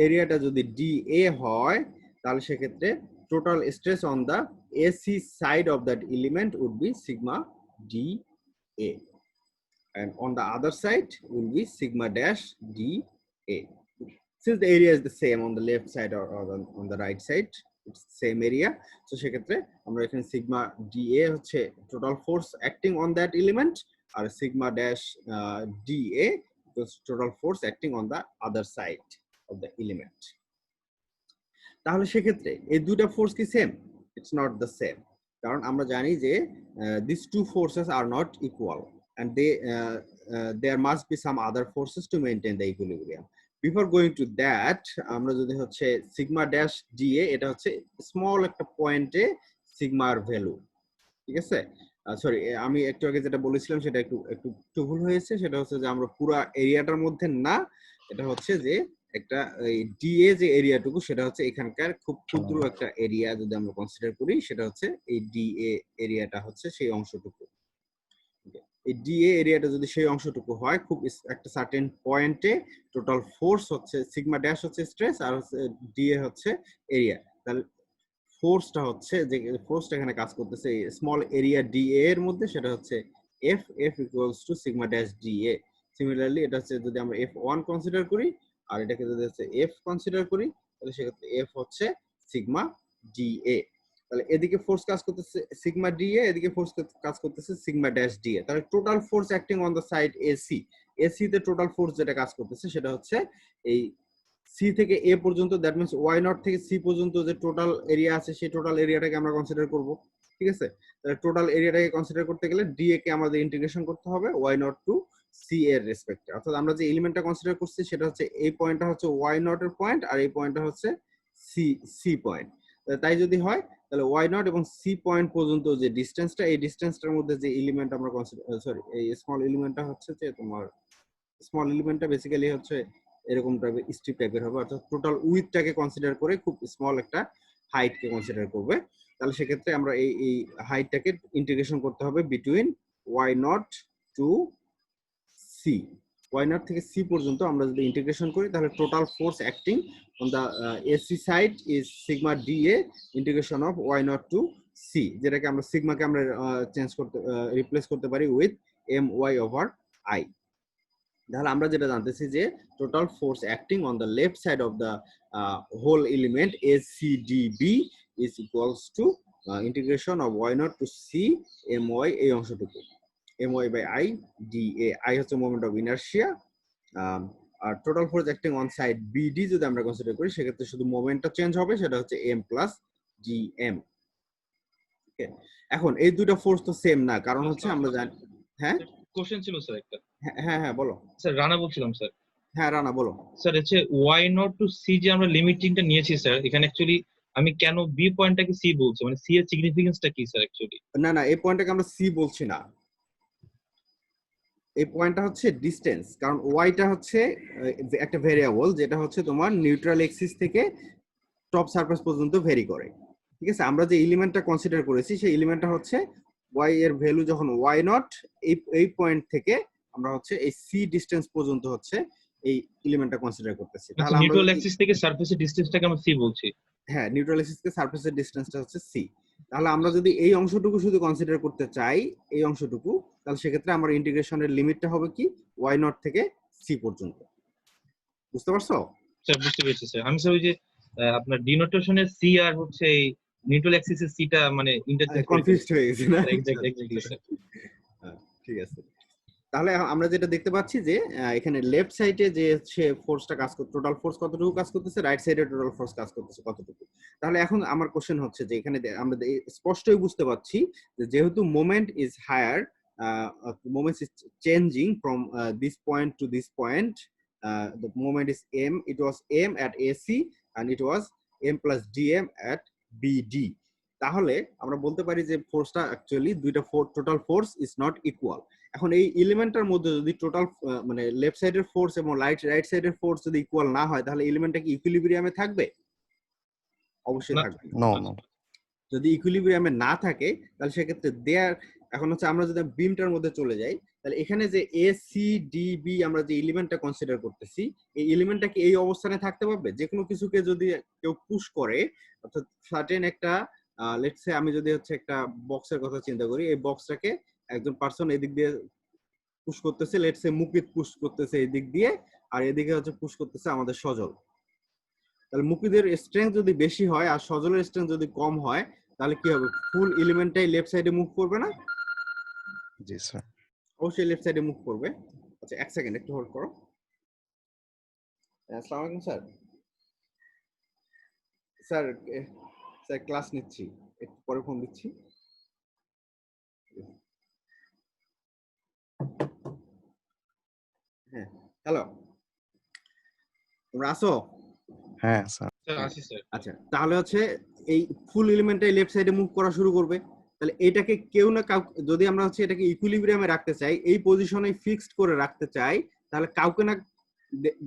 এরিয়াটা যদি ডি এ হয়, তাহলে সেক্ষেত্রে total stress on the AC side of that element would be sigma dA, and on the other side will be sigma dash dA. Since the area is the same on the left side or on the right side, it's same area. তো সেক্ষেত্রে আমরা এখানে sigma DA হচ্ছে total force acting on that element, আর sigma dash DA total force acting on the other side of the element. তাহলে সেক্ষেত্রে এই দুইটা ফোর্স কি same? It's not the same, কারণ আমরা জানি যে this two forces are not equal and there must be some other forces to maintain the equilibrium. Before going to that, আমরা যদি হচ্ছে সিগমা ড্যাশ ডিএ, এটা হচ্ছে স্মল একটা পয়েন্টে সিগমার ভ্যালু, ঠিক আছে? সরি, আমি একটু আগে যেটা বলেছিলাম সেটা একটু ভুল হয়েছে। সেটা হচ্ছে যে আমরা পুরো এরিয়াটার মধ্যে না, এটা হচ্ছে যে একটা ডিএ যে এরিয়াটুকু, সেটা হচ্ছে এখানকার খুব ক্ষুদ্র একটা এরিয়া যদি আমরা কনসিডার করি, সেটা হচ্ছে এই ডিএ এরিয়াটা হচ্ছে সেই অংশটুকু। এই ডিএ এরিয়াটা যদি সেই অংশটুকু হয়, খুব একটা সার্টেন পয়েন্টে টোটাল ফোর্স হচ্ছে সিগমা ড্যাশ হচ্ছে স্ট্রেস, আর হচ্ছে ডিএ হচ্ছে এরিয়া। তাহলে ফোর্সটা হচ্ছে যে ফোর্সটা এখানে কাজ করতেছে এই স্মল এরিয়া ডিএ এর মধ্যে, সেটা হচ্ছে F equals to sigma dash DA. Similarly এটা হচ্ছে যদি আমরা F1 কনসিডার করি, আর এটাকে যদি হচ্ছে এফ কনসিডার করি, তাহলে সেক্ষেত্রে এফ হচ্ছে সিগমা ডিএ। তাহলে এদিকে ফোর্স কাজ করতেছে সিগমা ডিএ, এদিকে ফোর্স কাজ করতেছে সিগমা ড্যাশ ডিএ। তাহলে total force acting on the side AC, AC তে টোটাল ফোর্স যেটা কাজ করতেছে সেটা হচ্ছে এই সি থেকে এ পর্যন্ত, দ্যাট মিন্স ওয়াই নট থেকে সি পর্যন্ত যে টোটাল এরিয়া আছে সেই টোটাল এরিয়াটাকে আমরা কনসিডার করব, ঠিক আছে? তাহলে টোটাল এরিয়াটাকে কনসিডার করতে গেলে ডিএ কে আমাদের ইন্টিগ্রেশন করতে হবে ওয়াই নট টু সি এর রেসপেক্টে। অর্থাৎ আমরা যে এলিমেন্টটা কনসিডার করছি সেটা হচ্ছে এই পয়েন্টটা হচ্ছে ওয়াই নট এর পয়েন্ট, আর এই পয়েন্টটা হচ্ছে সি পয়েন্ট। তাই যদি হয় তাহলে ওয়াই নট এবং সি পয়েন্ট পর্যন্ত যে ডিসটেন্সটা, এই ডিসটেন্সটার মধ্যে যে এলিমেন্ট আমরা কনসিডার, সরি, এই স্মল এলিমেন্টটা হচ্ছে যে তোমার স্মল এলিমেন্টটা বেসিক্যালি হচ্ছে এরকম টাইপের স্ট্রিপ টাইপের হবে, অর্থাৎ টোটাল উইথটাকে কনসিডার করে খুব স্মল একটা হাইটকে কনসিডার করবে। তাহলে সেক্ষেত্রে আমরা এই হাইটটাকে ইন্টিগ্রেশন করতে হবে between Y naught to C. Y naught থেকে সি পর্যন্ত আমরা যদি ইন্টিগ্রেশন করি, তাহলে total force acting on the AC side is sigma DA integration of Y naught to C, যেটাকে আমরা সিগমাকে আমরা চেঞ্জ করতে রিপ্লেস করতে পারি with M Y over I. তাহলে আমরা যেটা জানতেছি যে total force acting on the left side of the whole element ACDB is equals to integration of Y naught to c M y, এই অংশটুকু M y by I d A. I হচ্ছে moment of inertia, আর total force acting on side BD যদি আমরা consider করি, সেক্ষেত্রে শুধু মোমেন্টটা change হবে, সেটা হচ্ছে এম প্লাস জিএম। এখন এই দুটো ফোর্স তো সেম না, কারণ হচ্ছে আমরা জানি, হ্যাঁ কোশ্চেন ছিল স্যার একটা। হ্যাঁ বলো স্যার রানা বলছিলাম স্যার। হ্যাঁ রানা বলো। স্যার হচ্ছে ওয়াই নট টু সি যে আমরা লিমিটিংটা নিয়েছি স্যার, এখানে অ্যাকচুয়ালি আমি কেন বি পয়েন্টটাকে সি বলছি, মানে সি এর সিগনিফিকেন্সটা কি স্যার অ্যাকচুয়ালি? না এই পয়েন্টটাকে আমরা সি বলছি না, এই পয়েন্টটা হচ্ছে ডিসটেন্স। কারণ ওয়াইটা হচ্ছে একটা ভেরিয়েবল যেটা হচ্ছে তোমার নিউট্রাল এক্সিস থেকে টপ সারফেস পর্যন্ত ভেরি করে, ঠিক আছে? আমরা যে এলিমেন্টটা কনসিডার করেছি সেই এলিমেন্টটা হচ্ছে ওয়াই এর ভ্যালু যখন ওয়াই নট এই পয়েন্ট থেকে আমরা হচ্ছে এই সি ডিসটেন্স পর্যন্ত হচ্ছে এই এলিমেন্টটা কনসিডার করতেছি। তাহলে আমরা নিউট্রাল অ্যাক্সিস থেকে সারফেসের ডিসটেন্সটাকে আমরা সি বলছি। হ্যাঁ, নিউট্রাল এক্সিস থেকে সারফেসের ডিসটেন্সটা হচ্ছে সি। তাহলে আমরা যদি এই অংশটুকু শুধু কনসিডার করতে চাই, এই অংশটুকু, তাহলে সেক্ষেত্রে আমার ইন্টিগ্রেশনের লিমিটটা হবে কি ওয়াই নট থেকে সি পর্যন্ত। বুঝতে পারছো? স্যার বুঝতে পেরেছি স্যার। আমি স্যার ওই যে আপনার ডিনোটেশনের সি আর হচ্ছে এই নিউট্রাল অ্যাক্সিসের সিটা মানে ইন্টারচেঞ্জ কনফিউজড হয়ে গেছে না? Exactly sir. ঠিক আছে। তাহলে আমরা যেটা দেখতে পাচ্ছি যে এখানে লেফট সাইডে যে সে ফোর্সটা কাজ করতে, টোটাল ফোর্স কতটুকু কাজ করতেছে, রাইট সাইডে টোটাল ফোর্স কাজ করতেছে কতটুকু। তাহলে এখন আমার কোশ্চেন হচ্ছে যে এখানে আমরা স্পষ্টই বুঝতে পারছি যে যেহেতু moment is higher, moment is changing from this point to this point, the moment is m, it was m at AC and it was m plus dm at BD. তাহলে আমরা বলতে পারি যে ফোর্সটা অ্যাকচুয়ালি দুইটা total force is not equal. এখন এই এলিমেন্টের মধ্যে যদি টোটাল মানে লেফট সাইডের ফোর্স এবং রাইট সাইডের ফোর্স যদি ইকুয়াল না হয়, তাহলে এলিমেন্টটা কি ইকুইলিব্রিয়ামে থাকবে? অবশ্যই থাকবে No. যদি ইকুইলিব্রিয়ামে না থাকে, তাহলে সেক্ষেত্রে দেয়ার, এখন হচ্ছে আমরা যদি বিমটার মধ্যে চলে যাই, তাহলে এখানে যে এসিডিবি আমরা যে এলিমেন্টটা কনসিডার করতেছি, এই এলিমেন্টটা কি এই অবস্থানে থাকতে পারবে? যে কোনো কিছুকে যদি কেউ পুশ করে, অর্থাৎ সার্টেন একটা লেটস সে আমি যদি হচ্ছে একটা বক্সের কথা চিন্তা করি, এই বক্সটাকে একজন পারসন এদিক দিয়ে পুশ করতেছে, লেটস সে মুকিত পুশ করতেছে এই দিক দিয়ে, আর এদিকে হচ্ছে পুশ করতেছে আমাদের সজল। তাহলে মুকিদের স্ট্রেংথ যদি বেশি হয় আর সজলের স্ট্রেংথ যদি কম হয় তাহলে কি হবে, ফুল এলিমেন্টটাই লেফট সাইডে মুভ করবে না? জি স্যার। অবশ্যই লেফট সাইডে মুভ করবে। আচ্ছা এক সেকেন্ড একটু হোল্ড করো। আসসালামু আলাইকুম স্যার। স্যার স্যার ক্লাস নিচ্ছি, একটু পরে ফোন দিচ্ছি। হ্যাঁ হ্যালো, তোমরা আসো? হ্যাঁ স্যার। স্যার আসি স্যার। আচ্ছা তাহলে হচ্ছে এই ফুল এলিমেন্টটাই লেফট সাইডে মুভ করা শুরু করবে। তাহলে এটাকে কেউ না কাউ, যদি আমরা হচ্ছে এটাকে ইকুইলিব্রিয়ামে রাখতে চাই, এই পজিশনে ফিক্সড করে রাখতে চাই, তাহলে কাউকে না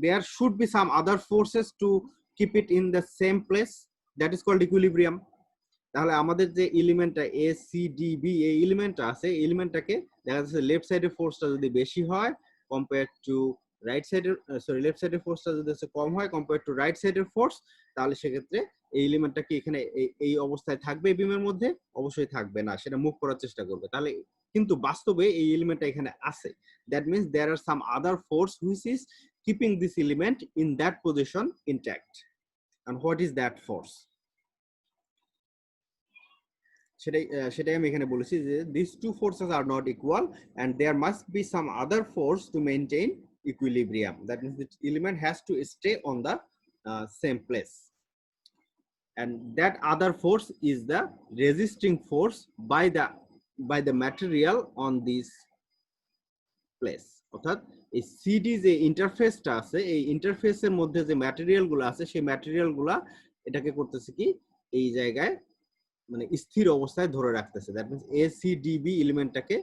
there should be some other forces to keep it in the same place, that is called equilibrium. তাহলে আমাদের যে এলিমেন্টটা এ সি ডি বি, এই এলিমেন্টটা আছে, এই এলিমেন্টটাকে দেখা যাচ্ছে লেফট সাইডের ফোর্সটা যদি বেশি হয় কম্পেয়ার টু রাইট সাইডের, সরি লেফট সাইডের ফোর্সটা যদি কম হয় কম্পেয়ার টু রাইট সাইডের ফোর্স, তাহলে সেক্ষেত্রে এই এলিমেন্টটা কি এখানে এই অবস্থায় থাকবে বিমের মধ্যে? অবশ্যই থাকবে না, সেটা মুভ করার চেষ্টা করবে। তাহলে কিন্তু বাস্তবে এই এলিমেন্টটা এখানে আছে, that means there are some other force which is keeping this element in that position intact. And what is that force? সেটাই আমি এখানে বলেছি যে these two forces are not equal and there must be some other force to maintain equilibrium. That means the element has to stay on the same place, and that other force is the resisting force by the material on this place. অর্থাৎ এই CD যে ইন্টারফেসটা আছে, এই ইন্টারফেসের মধ্যে যে material গুলো আছে, সেই ম্যাটেরিয়াল গুলা এটাকে করতেছে কি এই জায়গায় মানে স্থির অবস্থায় ধরে রাখতেছে। দ্যাট মিন্স এসিডিবি এলিমেন্টটাকে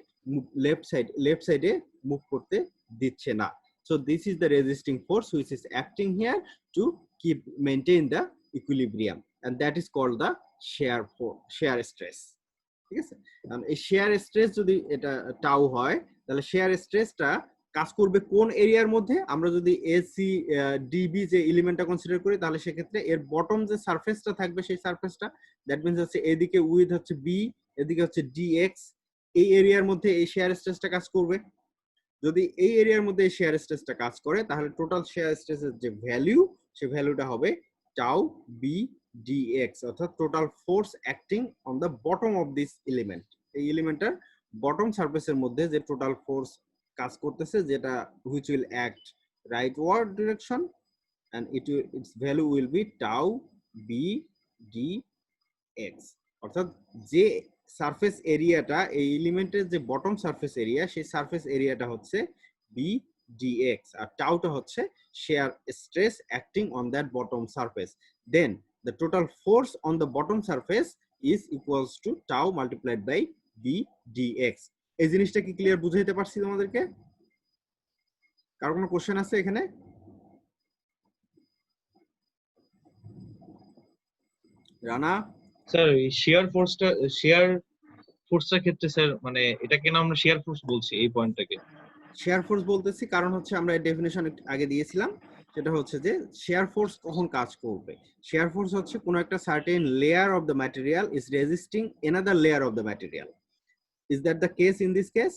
লেফট সাইডে মুভ করতে দিচ্ছে না। So this is the resisting force which is acting here to keep maintain the equilibrium, and that is called the shear stress. ঠিক আছে, এই শেয়ার স্ট্রেস যদি এটা টাউ হয়, তাহলে শেয়ার স্ট্রেসটা কাজ করবে কোন এরিয়ার মধ্যে? আমরা যদি এসি ডিবি যে এলিমেন্টটা কনসিডার করি, তাহলে সেক্ষেত্রে এর বটম যে সারফেসটা থাকবে, সেই সারফেসটা, দ্যাট মিন্স হচ্ছে এদিকে উইথ হচ্ছে বি, এদিকে হচ্ছে ডিএক্স, এই এরিয়ার মধ্যে এই শেয়ার স্ট্রেসটা কাজ করবে। যদি এই এরিয়ার মধ্যে এই শেয়ার স্ট্রেসটা কাজ করে, তাহলে টোটাল শেয়ার স্ট্রেসের যে ভ্যালু, সেই ভ্যালুটা হবে টাউ বি ডিএক্স, অর্থাৎ total force acting on the bottom of this element. এই এলিমেন্টের বটম সারফেসের মধ্যে যে টোটাল ফোর্স কাজ করতেছে, যেটা which will act rightward direction, and its value will be tau b dx। অর্থাৎ যে সারফেস এরিয়াটা এই এলিমেন্টের যে বটম সারফেস এরিয়া, সেই সারফেস এরিয়াটা হচ্ছে বি ডিএক্স, আর টাউটা হচ্ছে shear stress acting on that bottom surface. Then the total force on the bottom surface is equals to tau multiplied by B DX. এই জিনিসটা কি ক্লিয়ার বুঝাইতে পারছি তোমাদেরকে? কার কোনো কোশ্চেন আছে এখানে? রানা? স্যার এই শেয়ার ফোর্সটার ক্ষেত্রে স্যার মানে এটাকে না আমরা শেয়ার ফোর্স বলছি এই পয়েন্টটাকে? শেয়ার ফোর্স বলতেছি কারণ হচ্ছে আমরা এর ডেফিনেশন আগে দিয়েছিলাম, সেটা হচ্ছে যে শেয়ার ফোর্স কখন কাজ করবে। শেয়ার ফোর্স হচ্ছে কোনো একটা certain layer of the material is resisting another layer of the material. Is that the case in this case?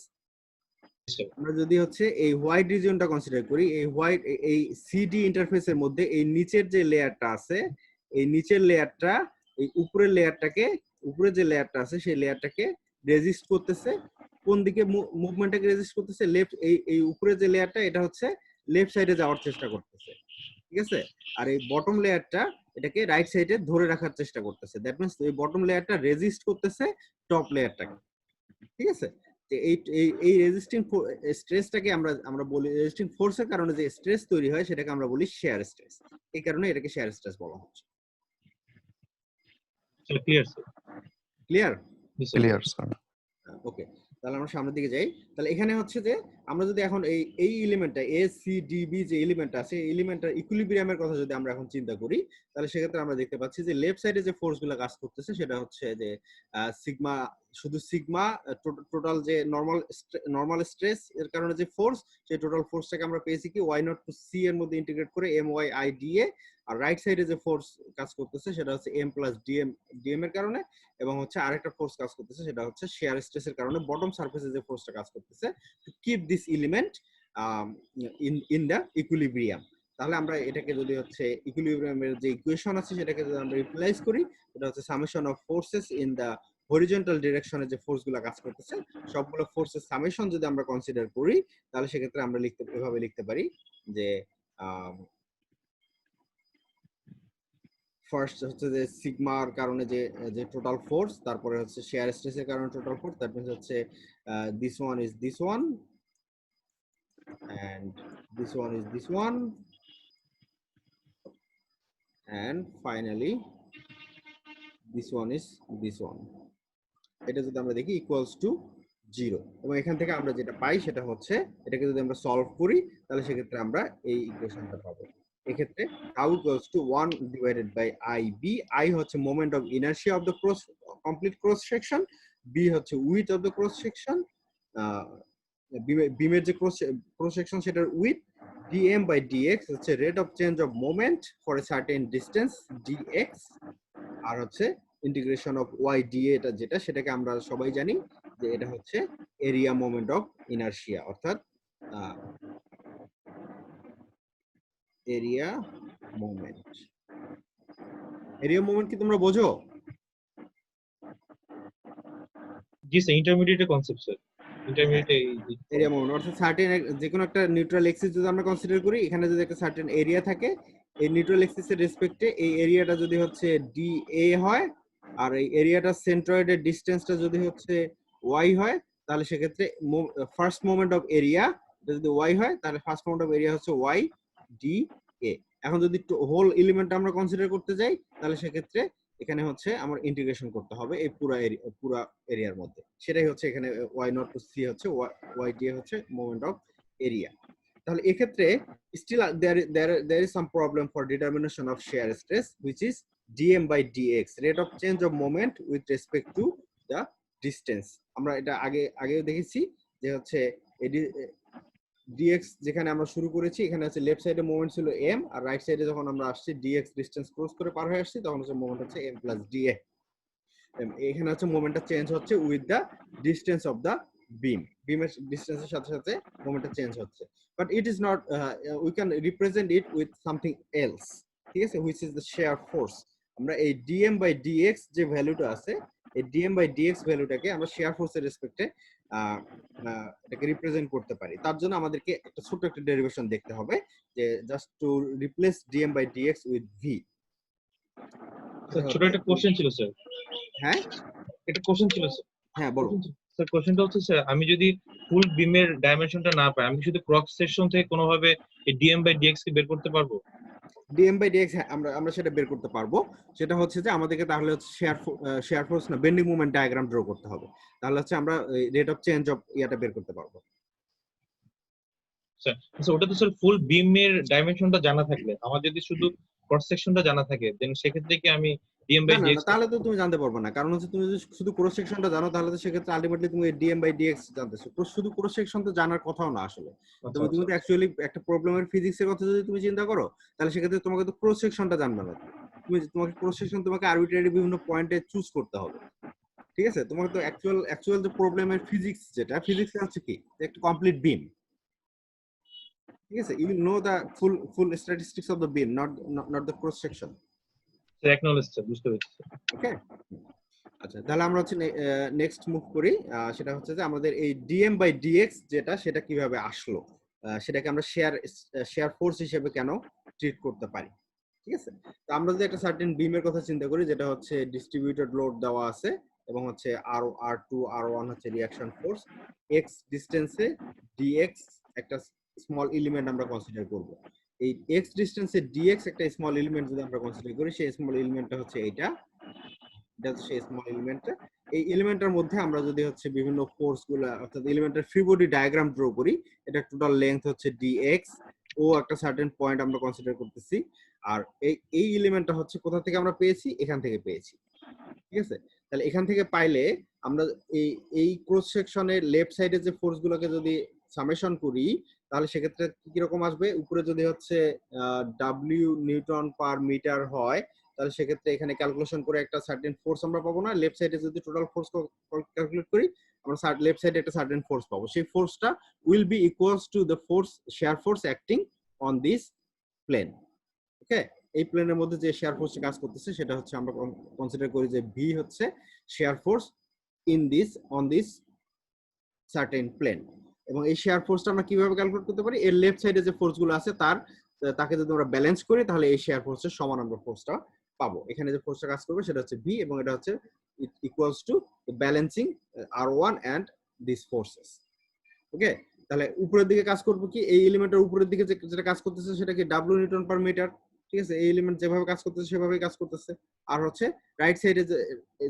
আমরা যদি হচ্ছে এই হোয়াইট রিজিয়নটা কনসিডার করি, এই সিডি ইন্টারফেসের মধ্যে এই নিচের যে লেয়ারটা আছে, এই নিচের লেয়ারটা এই উপরের লেয়ারটাকে, উপরে যে লেয়ারটা আছে সেই লেয়ারটাকে রেজিস্ট করতেছে। কোন দিকে মুভমেন্টটাকে রেজিস্ট করতেছে? লেফট। এই উপরে যে লেয়ারটা, এটা হচ্ছে লেফট সাইডে যাওয়ার চেষ্টা করতেছে, ঠিক আছে। আর এই বটম লেয়ারটা এটাকে রাইট সাইডে ধরে রাখার চেষ্টা করতেছে। দ্যাট মিন্স এই বটম লেয়ারটা রেজিস্ট করতেছে টপ লেয়ারটাকে, ঠিক আছে। এই এই রেজিস্টিং স্ট্রেসটাকে আমরা বলি, রেজিস্টিং ফোর্সের কারণে যে স্ট্রেস তৈরি হয় সেটাকে আমরা বলি শেয়ার স্ট্রেস। এই কারণে এটাকে শেয়ার স্ট্রেস বলা হচ্ছে। Clear sir? Clear? Clear sir. Okay, তাহলে আমরা সামনের দিকে যাই। তাহলে এখানে হচ্ছে যে আমরা যদি এখন এই এলিমেন্টটা এ সি ডি বি যে এলিমেন্টটা আছে, এই এলিমেন্টটার ইকুইলিব্রিয়ামের কথা যদি আমরা এখন চিন্তা করি, তাহলে সেক্ষেত্রে আমরা দেখতে পাচ্ছি যে লেফট সাইডে যে ফোর্সগুলো কাজ করতেছে সেটা হচ্ছে যে সিগমা, শুধু সিগমা, টোটাল যে নরমাল স্ট্রেস এর কারণে যে ফোর্স, সেই টোটাল ফোর্সটাকে আমরা পেয়েছি কি ওয়াই নট টু সি এর মধ্যে ইন্টিগ্রেট করে M Y I D A. আর রাইট সাইডে যে ফোর্স কাজ করতেছে সেটা হচ্ছে এম প্লাস ডিএম এর কারণে, এবং হচ্ছে আরেকটা ফোর্স কাজ করতেছে সেটা হচ্ছে শেয়ার স্ট্রেসের কারণে বটম সারফেসে যে ফোর্সটা কাজ করতেছে to keep this element in the equilibrium. তাহলে আমরা এটাকে যদি হচ্ছে ইকুইলিব্রিয়ামের যে ইকুয়েশন আছে সেটাকে যদি আমরা রিপ্লেস করি, এটা হচ্ছে summation of forces in the horizontal ডিরেকশনে যে ফোর্সগুলো কাজ করতেছে সবগুলো ফোর্সের সামেশন যদি আমরা কনসিডার করি, তাহলে সেক্ষেত্রে আমরা এভাবে লিখতে পারি যে ফার্স্ট হচ্ছে যে সিগমার কারণে যে যে টোটাল ফোর্স, তারপরে হচ্ছে শেয়ার স্ট্রেসের কারণে টোটাল ফোর্স, দ্যাট মিন্স হচ্ছে this one is this one and this one is this one, and finally this one is this one. এটা যদি আমরা দেখি ইকুয়ালস টু 0, এবং এখান থেকে আমরা যেটা পাই সেটা হচ্ছে এটাকে যদি আমরা সলভ করি তাহলে সেক্ষেত্রে আমরা এই ইকুয়েশনটা পাবো। এক্ষেত্রে tau equals to 1 divided by I B. I হচ্ছে moment of inertia of the complete cross section, B হচ্ছে width of the cross section, বিমের যে ক্রস সেকশন সেটার উইথ, dm by dx হচ্ছে rate of change of moment for a certain distance dx, আর হচ্ছে integration of y dA এটা যেটা সেটাকে আমরা সবাই জানি যে এটা হচ্ছে এরিয়া মোমেন্ট অফ ইনারশিয়া, অর্থাৎ এরিয়া মোমেন্ট। এরিয়া মোমেন্ট কি তোমরা বোঝো? জি sir, intermediate concept sir, intermediate area moment অর্থাৎ সার্টেন যে কোনো একটা নিউট্রাল এক্সিস যদি আমরা কনসিডার করি, এখানে যদি একটা সার্টেন এরিয়া থাকে, এই নিউট্রাল এক্সিসের রেসপেক্টে এই এরিয়াটা যদি হচ্ছে dA হয় আর এই এরিয়াটা সেন্ট্রয়েডের ডিসটেন্সটা যদি হচ্ছে y হয়, তাহলে সেক্ষেত্রে ফার্স্ট মোমেন্ট অফ এরিয়া যদি y হয় তাহলে ফার্স্ট মোমেন্ট অফ এরিয়া হচ্ছে y dA। এখন যদি হোল এলিমেন্ট আমরা কনসিডার করতে যাই তাহলে সেক্ষেত্রে এখানে হচ্ছে আমার ইন্টিগ্রেশন করতে হবে এই পুরা এরিয়ার মধ্যে, সেটাই হচ্ছে এখানে y0 to c হচ্ছে y dA হচ্ছে মোমেন্ট অফ এরিয়া। তাহলে এক্ষেত্রে still there is some problem for determination of shear stress, which is dm by dx, rate of change of moment with respect to the distance। আমরা এটা আগেও দেখেছি যে হচ্ছে dx যেখানে আমরা শুরু করেছি এখানে হচ্ছে লেফট সাইডে মোমেন্ট ছিল m, আর রাইট সাইডে যখন আমরা আসছি dx ডিসটেন্স ক্রস করে পার হয়ে আসছি তখন হচ্ছে মোমেন্ট হচ্ছে m প্লাস dA। এখানে হচ্ছে মোমেন্টটা চেঞ্জ হচ্ছে with the distance of the বিমের ডিসটেন্সের সাথে সাথে মোমেন্টটা চেঞ্জ হচ্ছে, but it is not, we can represent it with something else, ঠিক আছে, which is the shear force. আমরা এই dm বাই dx যে ভ্যালুটা আছে, এই dm বাই dx ভ্যালুটাকে আমরা শেয়ার ফোর্সের রেসপেক্টে এটাকে রিপ্রেজেন্ট করতে পারি। তার জন্য আমাদেরকে একটা ছোট একটা ডেরিভেশন দেখতে হবে, যে just to replace dm by dx with v। ছোট একটা কোশ্চেন ছিল স্যার। হ্যাঁ, একটা কোশ্চেন ছিল স্যার। হ্যাঁ বলো। স্যার কোশ্চেনটা হচ্ছে স্যার, আমি যদি ফুল বিমের ডাইমেনশনটা না পাই, আমি শুধু ক্রস সেকশন থেকে কোনোভাবে এই dm বাই dx কে বের করতে পারবো? dm বাই dx আমরা সেটা বের করতে পারবো। সেটা হচ্ছে যে আমাদেরকে তাহলে হচ্ছে শেয়ার ফোর্স না বেন্ডিং মোমেন্ট ডায়াগ্রাম ড্র করতে হবে, তাহলে হচ্ছে আমরা রেট অফ চেঞ্জ অফ ইয়াটা বের করতে পারবো। স্যার আচ্ছা, ওটা তো স্যার ফুল বিমের ডাইমেনশনটা জানা থাকলে, আমার যদি শুধু ক্রস সেকশনটা জানা থাকে দেন সেক্ষেত্রে কি আমি dm বাই না dx? তাহলে তো তুমি জানতে পারবে না, কারণ হচ্ছে তুমি যদি শুধু ক্রস সেকশনটা জানো তাহলে তো সেক্ষেত্রে আলটিমেটলি তুমি dm বাই dx জানতেছো, শুধু ক্রস সেকশন তো জানার কথাও না আসলে। তুমি তো অ্যাকচুয়ালি একটা প্রবলেমের ফিজিক্সের কথা যদি তুমি চিন্তা করো তাহলে সেক্ষেত্রে তোমাকে তো ক্রস সেকশনটা জানবে না, তোমাকে ক্রস সেকশন তোমাকে আরবিট্রারি বিভিন্ন পয়েন্টে চুজ করতে হবে, ঠিক আছে। তোমাকে তো অ্যাকচুয়াল যে প্রবলেমের ফিজিক্স যেটা ফিজিক্স হচ্ছে কি একটা কমপ্লিট বিম, ঠিক আছে, you know the full statistics of the beam, not the cross section. Sir acknowledge sir, বুঝতে পেরেছি। ওকে, আচ্ছা তাহলে আমরা হচ্ছে নেক্সট মুভ করি। সেটা হচ্ছে যে আমাদের এই dm বাই dx যেটা সেটা কিভাবে আসলো, সেটাকে আমরা শেয়ার ফোর্স হিসেবে কেন ট্রিট করতে পারি, ঠিক আছে। তো আমরা যদি একটা সার্টেন বিমের কথা চিন্তা করি যেটা হচ্ছে ডিস্ট্রিবিউটেড লোড দেওয়া আছে এবং হচ্ছে R2 R1 হচ্ছে রিঅ্যাকশন ফোর্স, x ডিসটেন্সে dx একটা স্মল এলিমেন্ট আমরা কনসিডার করব। এই x ডিসটেন্সে dx একটা স্মল এলিমেন্ট যদি আমরা কনসিডার করি, সেই স্মল এলিমেন্টটা হচ্ছে এটা হচ্ছে সেই স্মল এলিমেন্টটা। এই এলিমেন্টের মধ্যে আমরা যদি হচ্ছে বিভিন্ন ফোর্স গুলো অর্থাৎ এলিমেন্টের ফ্রি বডি ডায়াগ্রাম ড্র করি, এটা টোটাল লেংথ হচ্ছে dx ও একটা সার্টেন পয়েন্ট আমরা কনসিডার করতেছি, আর এই এলিমেন্টটা হচ্ছে কোথা থেকে আমরা পেয়েছি, এখান থেকে পেয়েছি, ঠিক আছে। তাহলে এখান থেকে পাইলে আমরা এই ক্রস সেকশনের লেফট সাইডে যে ফোর্স গুলোকে যদি সামেশন করি তাহলে সেক্ষেত্রে কি রকম আসবে, উপরে যদি হচ্ছে w নিউটন পার মিটার হয় তাহলে সেক্ষেত্রে এখানে ক্যালকুলেশন করে একটা সার্টেন ফোর্স আমরা পাবো না, লেফট সাইডে যদি টোটাল ফোর্স ক্যালকুলেট করি আমরা লেফট সাইডে একটা সার্টেন ফোর্স পাবো, সেই ফোর্সটা will be equals to the force shear force acting on this plane. Okay, এই প্লেনের মধ্যে যে শেয়ার ফোর্সটা কাজ করতেছে সেটা হচ্ছে আমরা কনসিডার করি যে ভি হচ্ছে shear force in this on this certain plane. এবং এই শেয়ার ফোর্সটা আমরা কিভাবে ক্যালকুলেট করতে পারি, এর লেফট সাইডে যে ফোর্স গুলো আছে তাকে যদি আমরা ব্যালেন্স করি তাহলে এই শেয়ার ফোর্সের সমান আমরা ফোর্সটা পাবো। এখানে যে ফোর্সটা কাজ করবে সেটা হচ্ছে ভি এবং এটা হচ্ছে equals to balancing R1 and this forces. Okay, তাহলে উপরের দিকে কাজ করবে কি, এই এলিমেন্টের উপরের দিকে যেটা কাজ করতেছে সেটা কি ডাব্লিউ নিউটন পার মিটার। ঠিক আছে, এই এলিমেন্ট যেভাবে কাজ করতেছে সেভাবেই কাজ করতেছে। আর হচ্ছে রাইট সাইডে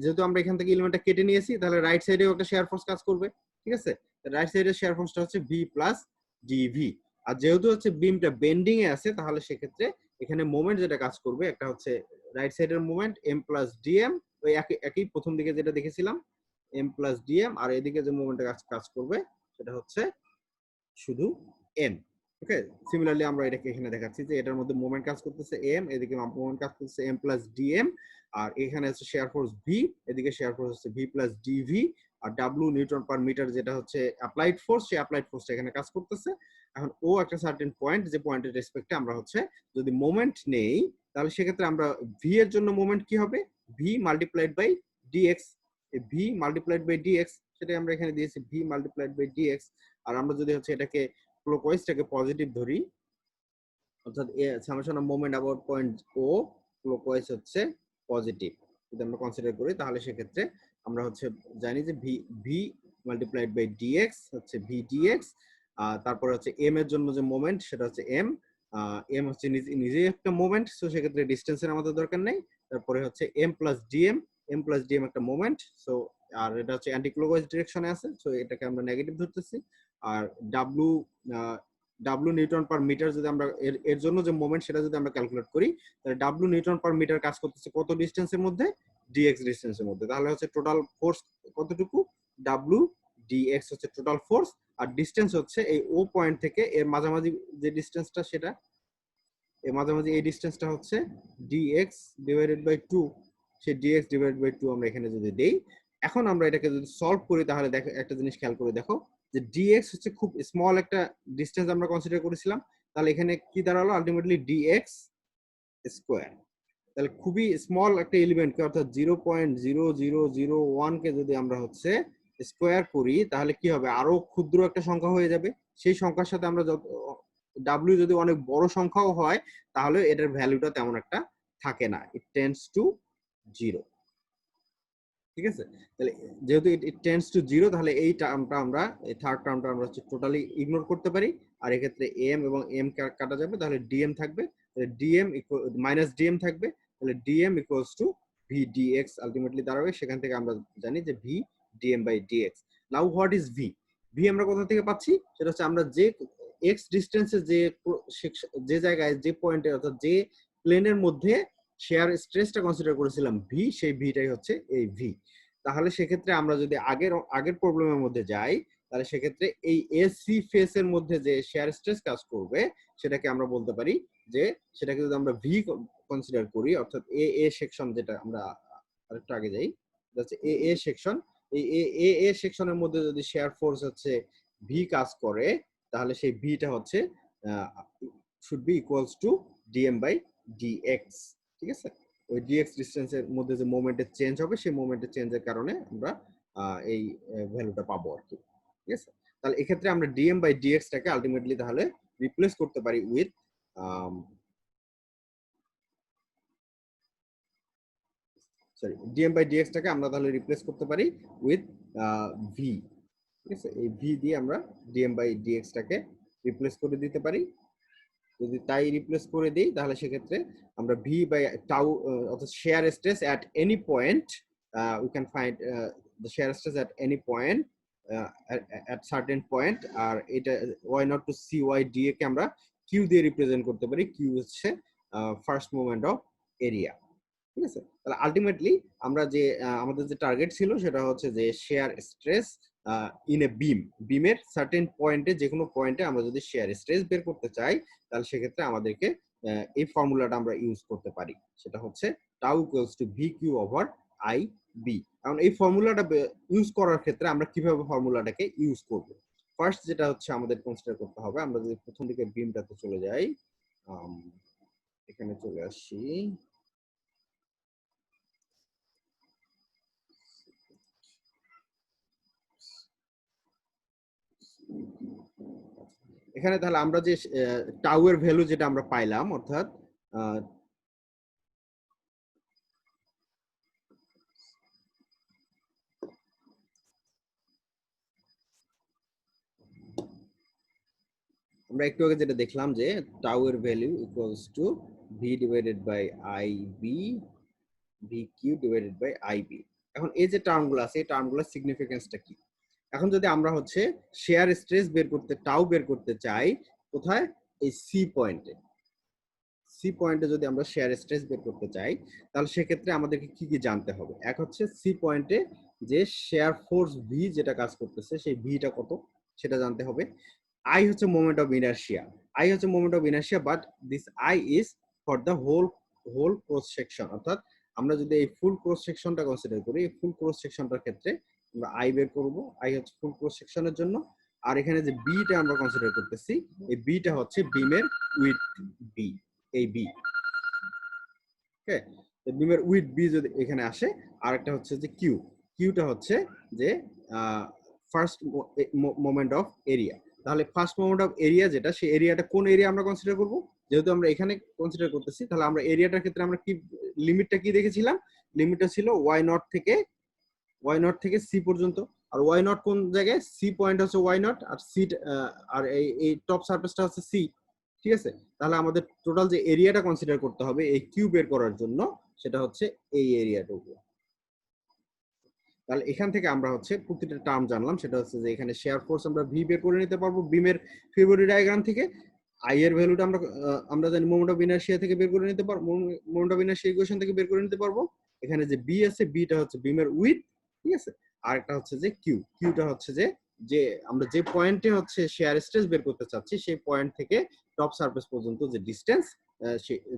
যেহেতু আমরা এখান থেকে এলিমেন্টটা কেটে নিয়েছি তাহলে রাইট সাইডেও একটা শেয়ার ফোর্স কাজ করবে। ঠিক আছে, রাইট সাইডের শেয়ার ফোর্সটা হচ্ছে ভি প্লাস ডিভি। আর যেহেতু হচ্ছে বিমটা বেন্ডিং এ আছে তাহলে সেক্ষেত্রে এখানে মোমেন্ট যেটা কাজ করবে একটা হচ্ছে রাইট সাইডের মোমেন্ট এম প্লাস ডিএম, ওই একই প্রথম দিকে যেটা দেখেছিলাম এম প্লাস ডিএম, আর এদিকে যে মোমেন্টটা কাজ করবে সেটা হচ্ছে শুধু এম। ওকে, সিমিলারলি আমরা এটাকে এখানে দেখাচ্ছি যে এটার মধ্যে মোমেন্ট কাজ করতেছে এম, এদিকে মোমেন্ট কাজ করতেছে এম প্লাস ডিএম, আর এখানে হচ্ছে শেয়ার ফোর্স ভি, এদিকে শেয়ার ফোর্স হচ্ছে ভি প্লাস ডিভি, আর ডাব্লিউ নিউটন পার মিটার যেটা হচ্ছে অ্যাপ্লাইড ফোর্স, সেই অ্যাপ্লাইড ফোর্সটা এখানে কাজ করতেছে। এখন ও একটা সার্টেন পয়েন্ট, যে পয়েন্টের রেসপেক্টে আমরা হচ্ছে যদি মোমেন্ট নেই তাহলে সেক্ষেত্রে আমরা ভি এর জন্য মোমেন্ট কি হবে, V multiplied by DX. V multiplied by DX সেটাই আমরা এখানে দিয়েছি, ভি মাল্টিপ্লাইড বাই ডিএক্স। আর আমরা যদি হচ্ছে এটাকে ক্লকওয়াইজটাকে পজিটিভ ধরি, অর্থাৎ summation of moment about point O clockwise হচ্ছে পজিটিভ যদি আমরা কনসিডার করি, তাহলে সেক্ষেত্রে আমরা হচ্ছে জানি যে V V multiplied by DX হচ্ছে ভি ডিএক্স। তারপরে হচ্ছে এম এর জন্য যে মোমেন্ট সেটা হচ্ছে এম, এম হচ্ছে নিজেই একটা মোমেন্ট, সো সেক্ষেত্রে ডিস্টেন্সের আমাদের দরকার নেই। তারপরে হচ্ছে M plus DM, M plus DM একটা মোমেন্ট, সো আর এটা হচ্ছে অ্যান্টি ক্লকওয়াইজ ডিরেকশনে আছে, সো এটাকে আমরা নেগেটিভ ধরতেছি। আর W W newton per metre যদি আমরা এর জন্য যে মোমেন্ট সেটা যদি আমরা ক্যালকুলেট করি তাহলে ডাব্লিউ নিউটন পার মিটার কাজ করতেছে কত ডিস্টেন্সের মধ্যে, ডিএক্স ডিস্টেন্সের মধ্যে। তাহলে হচ্ছে টোটাল ফোর্স কতটুকু, ডাব্লিউ ডিএক্স হচ্ছে টোটাল ফোর্স, আর ডিস্টেন্স হচ্ছে এই ও পয়েন্ট থেকে এর মাঝামাঝি যে ডিস্টেন্সটা সেটা, এর মাঝামাঝি এই ডিস্টেন্সটা হচ্ছে ডিএক্স ডিভাইডেড বাই 2। সেই ডিএক্স ডিভাইডেড বাই 2 আমরা এখানে যদি দেই, এখন আমরা এটাকে যদি সলভ করি তাহলে দেখো একটা জিনিস খেয়াল করে দেখো যে ডিএক্স হচ্ছে খুব স্মল একটা ডিস্টেন্স আমরা কনসিডার করেছিলাম, তাহলে এখানে কি দাঁড়ালো আলটিমেটলি ডিএক্স স্কোয়ার। তাহলে খুবই স্মল একটা এলিমেন্ট কে অর্থাৎ 0.0001 কে যদি আমরা হচ্ছে স্কোয়ার করি তাহলে কি হবে, আরো ক্ষুদ্র একটা সংখ্যা হয়ে যাবে। সেই সংখ্যার সাথে আমরা ডাব্লিউ যদি অনেক বড় সংখ্যাও হয় তাহলে এটার ভ্যালুটা তেমন একটা থাকে না, ইট টেন্ডস টু 0। ঠিক আছে, তাহলে যেহেতু ইট টেন্ডস টু 0 তাহলে এই টার্মটা আমরা, এই থার্ড টার্মটা আমরা হচ্ছে টোটালি ইগনোর করতে পারি। আর এক্ষেত্রে এম এবং এম কাটা যাবে, তাহলে ডিএম থাকবে, তাহলে ডিএম মাইনাস ডিএম থাকবে, তাহলে DM equals to V DX ultimately দাঁড়াবে। সেখান থেকে আমরা জানি যে V DM by DX. Now what is V, V আমরা কোথা থেকে পাচ্ছি, সেটা হচ্ছে আমরা যে এক্স ডিস্টেন্সে যে জায়গায় যে পয়েন্টে অর্থাৎ যে প্লেনের মধ্যে শেয়ার স্ট্রেসটা কনসিডার করেছিলাম ভি, সেই ভিটাই হচ্ছে এই ভি। তাহলে সেক্ষেত্রে আমরা যদি আগের প্রবলেমের মধ্যে যাই তাহলে সেক্ষেত্রে এই এসি ফেসের মধ্যে যে শেয়ার স্ট্রেস কাজ করবে সেটাকে আমরা বলতে পারি যে, সেটাকে যদি আমরা ভি কনসিডার করি অর্থাৎ এ এ সেকশন, যেটা আমরা আরেকটু আগে যাই, হচ্ছে এ এ সেকশন, এই এ এ সেকশনের মধ্যে যদি শেয়ার ফোর্স হচ্ছে ভি কাজ করে তাহলে সেই ভিটা হচ্ছে should be equals to DM by DX. ঠিক আছে, ওই ডিএক্স ডিস্টেন্সের মধ্যে যে মোমেন্টের চেঞ্জ হবে সেই মোমেন্টের চেঞ্জের কারণে আমরা এই ভ্যালুটা পাবো আর কি। ঠিক আছে, তাহলে এক্ষেত্রে আমরা ডিএম বাই ডিএক্স টাকে আলটিমেটলি তাহলে রিপ্লেস করতে পারি উইথ ডিএম বাই ডিএক্স টাকে আমরা তাহলে রিপ্লেস করতে পারি উইথ ভি। ঠিক আছে, এই ভি দিয়ে আমরা ডিএম বাই ডিএক্স টাকে রিপ্লেস করে দিতে পারি। যদি তাই রিপ্লেস করে দিই তাহলে সেক্ষেত্রে আমরা ভি বাই টাউ অর্থাৎ shear stress at any point, we can find the shear stress at any point at certain point. আর এটা y naught to C y d কে আমরা কিউ দিয়ে রিপ্রেজেন্ট করতে পারি, কিউ হচ্ছে ফার্স্ট মোমেন্ট অফ এরিয়া। ঠিক আছে, তাহলে আলটিমেটলি আমরা যে আমাদের যে টার্গেট ছিল সেটা হচ্ছে যে শেয়ার স্ট্রেস ইন এ বিমের সার্টেন পয়েন্টে, যে কোনো পয়েন্টে আমরা যদি শেয়ার স্ট্রেস বের করতে চাই তাহলে সেক্ষেত্রে আমাদেরকে এই ফর্মুলাটা আমরা ইউজ করতে পারি, সেটা হচ্ছে tau equals to V Q over I B. এখন এই ফর্মুলাটা ইউজ করার ক্ষেত্রে আমরা কিভাবে ফর্মুলাটাকে ইউজ করব, ফার্স্ট যেটা হচ্ছে আমাদের কনসিডার করতে হবে, আমরা যদি প্রথম দিকে বিমটাতে চলে যাই, এখানে চলে আসি। এখানে তাহলে আমরা যে টাউ এর ভ্যালু যেটা আমরা পাইলাম, অর্থাৎ আমরা একটু আগে যেটা দেখলাম যে টাউ এর value equals to V divided by I B, V Q divided by I B. এখন এই যে টার্মগুলো আছে এই টার্মগুলোর সিগনিফিকেন্সটা কি? এখন যদি আমরা হচ্ছে শেয়ার স্ট্রেস বের করতে, টাউ বের করতে চাই কোথায়? এই সি পয়েন্টে। সি পয়েন্টে যদি আমরা শেয়ার স্ট্রেস বের করতে চাই তাহলে সেক্ষেত্রে আমাদেরকে কি কি জানতে হবে? এক হচ্ছে সি পয়েন্টে যে শেয়ার ফোর্স ভি যেটা কাজ করতেছে সেই ভিটা কত সেটা জানতে হবে। আই হচ্ছে মোমেন্ট অফ ইনার্শিয়া, আই হচ্ছে moment of inertia, but this I is for the whole cross section. অর্থাৎ আমরা যদি এই ফুল ক্রস সেকশনটা কনসিডার করি, এই ফুল ক্রস সেকশনটার ক্ষেত্রে আমরা আই বের করব। আই হচ্ছে ফুল ক্রস সেকশনের জন্য। আর এখানে যে বিটা আমরা কনসিডার করতেছি, এই বিটা হচ্ছে বিমের উইথ বি, এই বি। ওকে, বিমের উইথ বি যদি এখানে আসে, আর একটা হচ্ছে যে কিউ, কিউটা হচ্ছে যে ফার্স্ট মোমেন্ট অফ এরিয়া। তাহলে ফার্স্ট মোমেন্ট অফ এরিয়া যেটা, সেই এরিয়াটা কোন এরিয়া আমরা কনসিডার করব? যেহেতু আমরা এখানে কনসিডার করতেছি, তাহলে আমরা এরিয়াটার ক্ষেত্রে আমরা কি লিমিটটা কি দেখেছিলাম? লিমিটটা ছিল ওয়াই নট থেকে সি পর্যন্ত। আর ওয়াই নট কোন জায়গায়? সি পয়েন্ট হচ্ছে ওয়াই নট, আর সি আর এই টপ সারফেসটা হচ্ছে সি। ঠিক আছে, তাহলে আমাদের টোটাল যে এরিয়াটা কনসিডার করতে হবে এই কিউ বের করার জন্য, সেটা হচ্ছে এই এরিয়াটুকু। তাহলে এখান থেকে আমরা হচ্ছে প্রতিটা টার্ম জানলাম, সেটা হচ্ছে যে এখানে শেয়ার ফোর্স আমরা ভি বের করে নিতে পারবো বিমের ফেব্রুয়ারি ডায়াগ্রাম থেকে। আই এর ভ্যালুটা আমরা জানি মোমেন্ট অফ ইনার্শিয়া থেকে বের করে নিতে পারবো, মোমেন্ট অফ ইনার্শিয়া ইকুয়েশন থেকে বের করে নিতে পারবো। এখানে যে বি আছে, বিটা হচ্ছে বিমের উইথ, ঠিক আছে। আর একটা হচ্ছে যে কিউ, কিউটা হচ্ছে যে যে আমরা যে পয়েন্টে হচ্ছে শেয়ার স্ট্রেস বের করতে চাচ্ছি সেই পয়েন্ট থেকে টপ সারফেস পর্যন্ত যে ডিসটেন্স,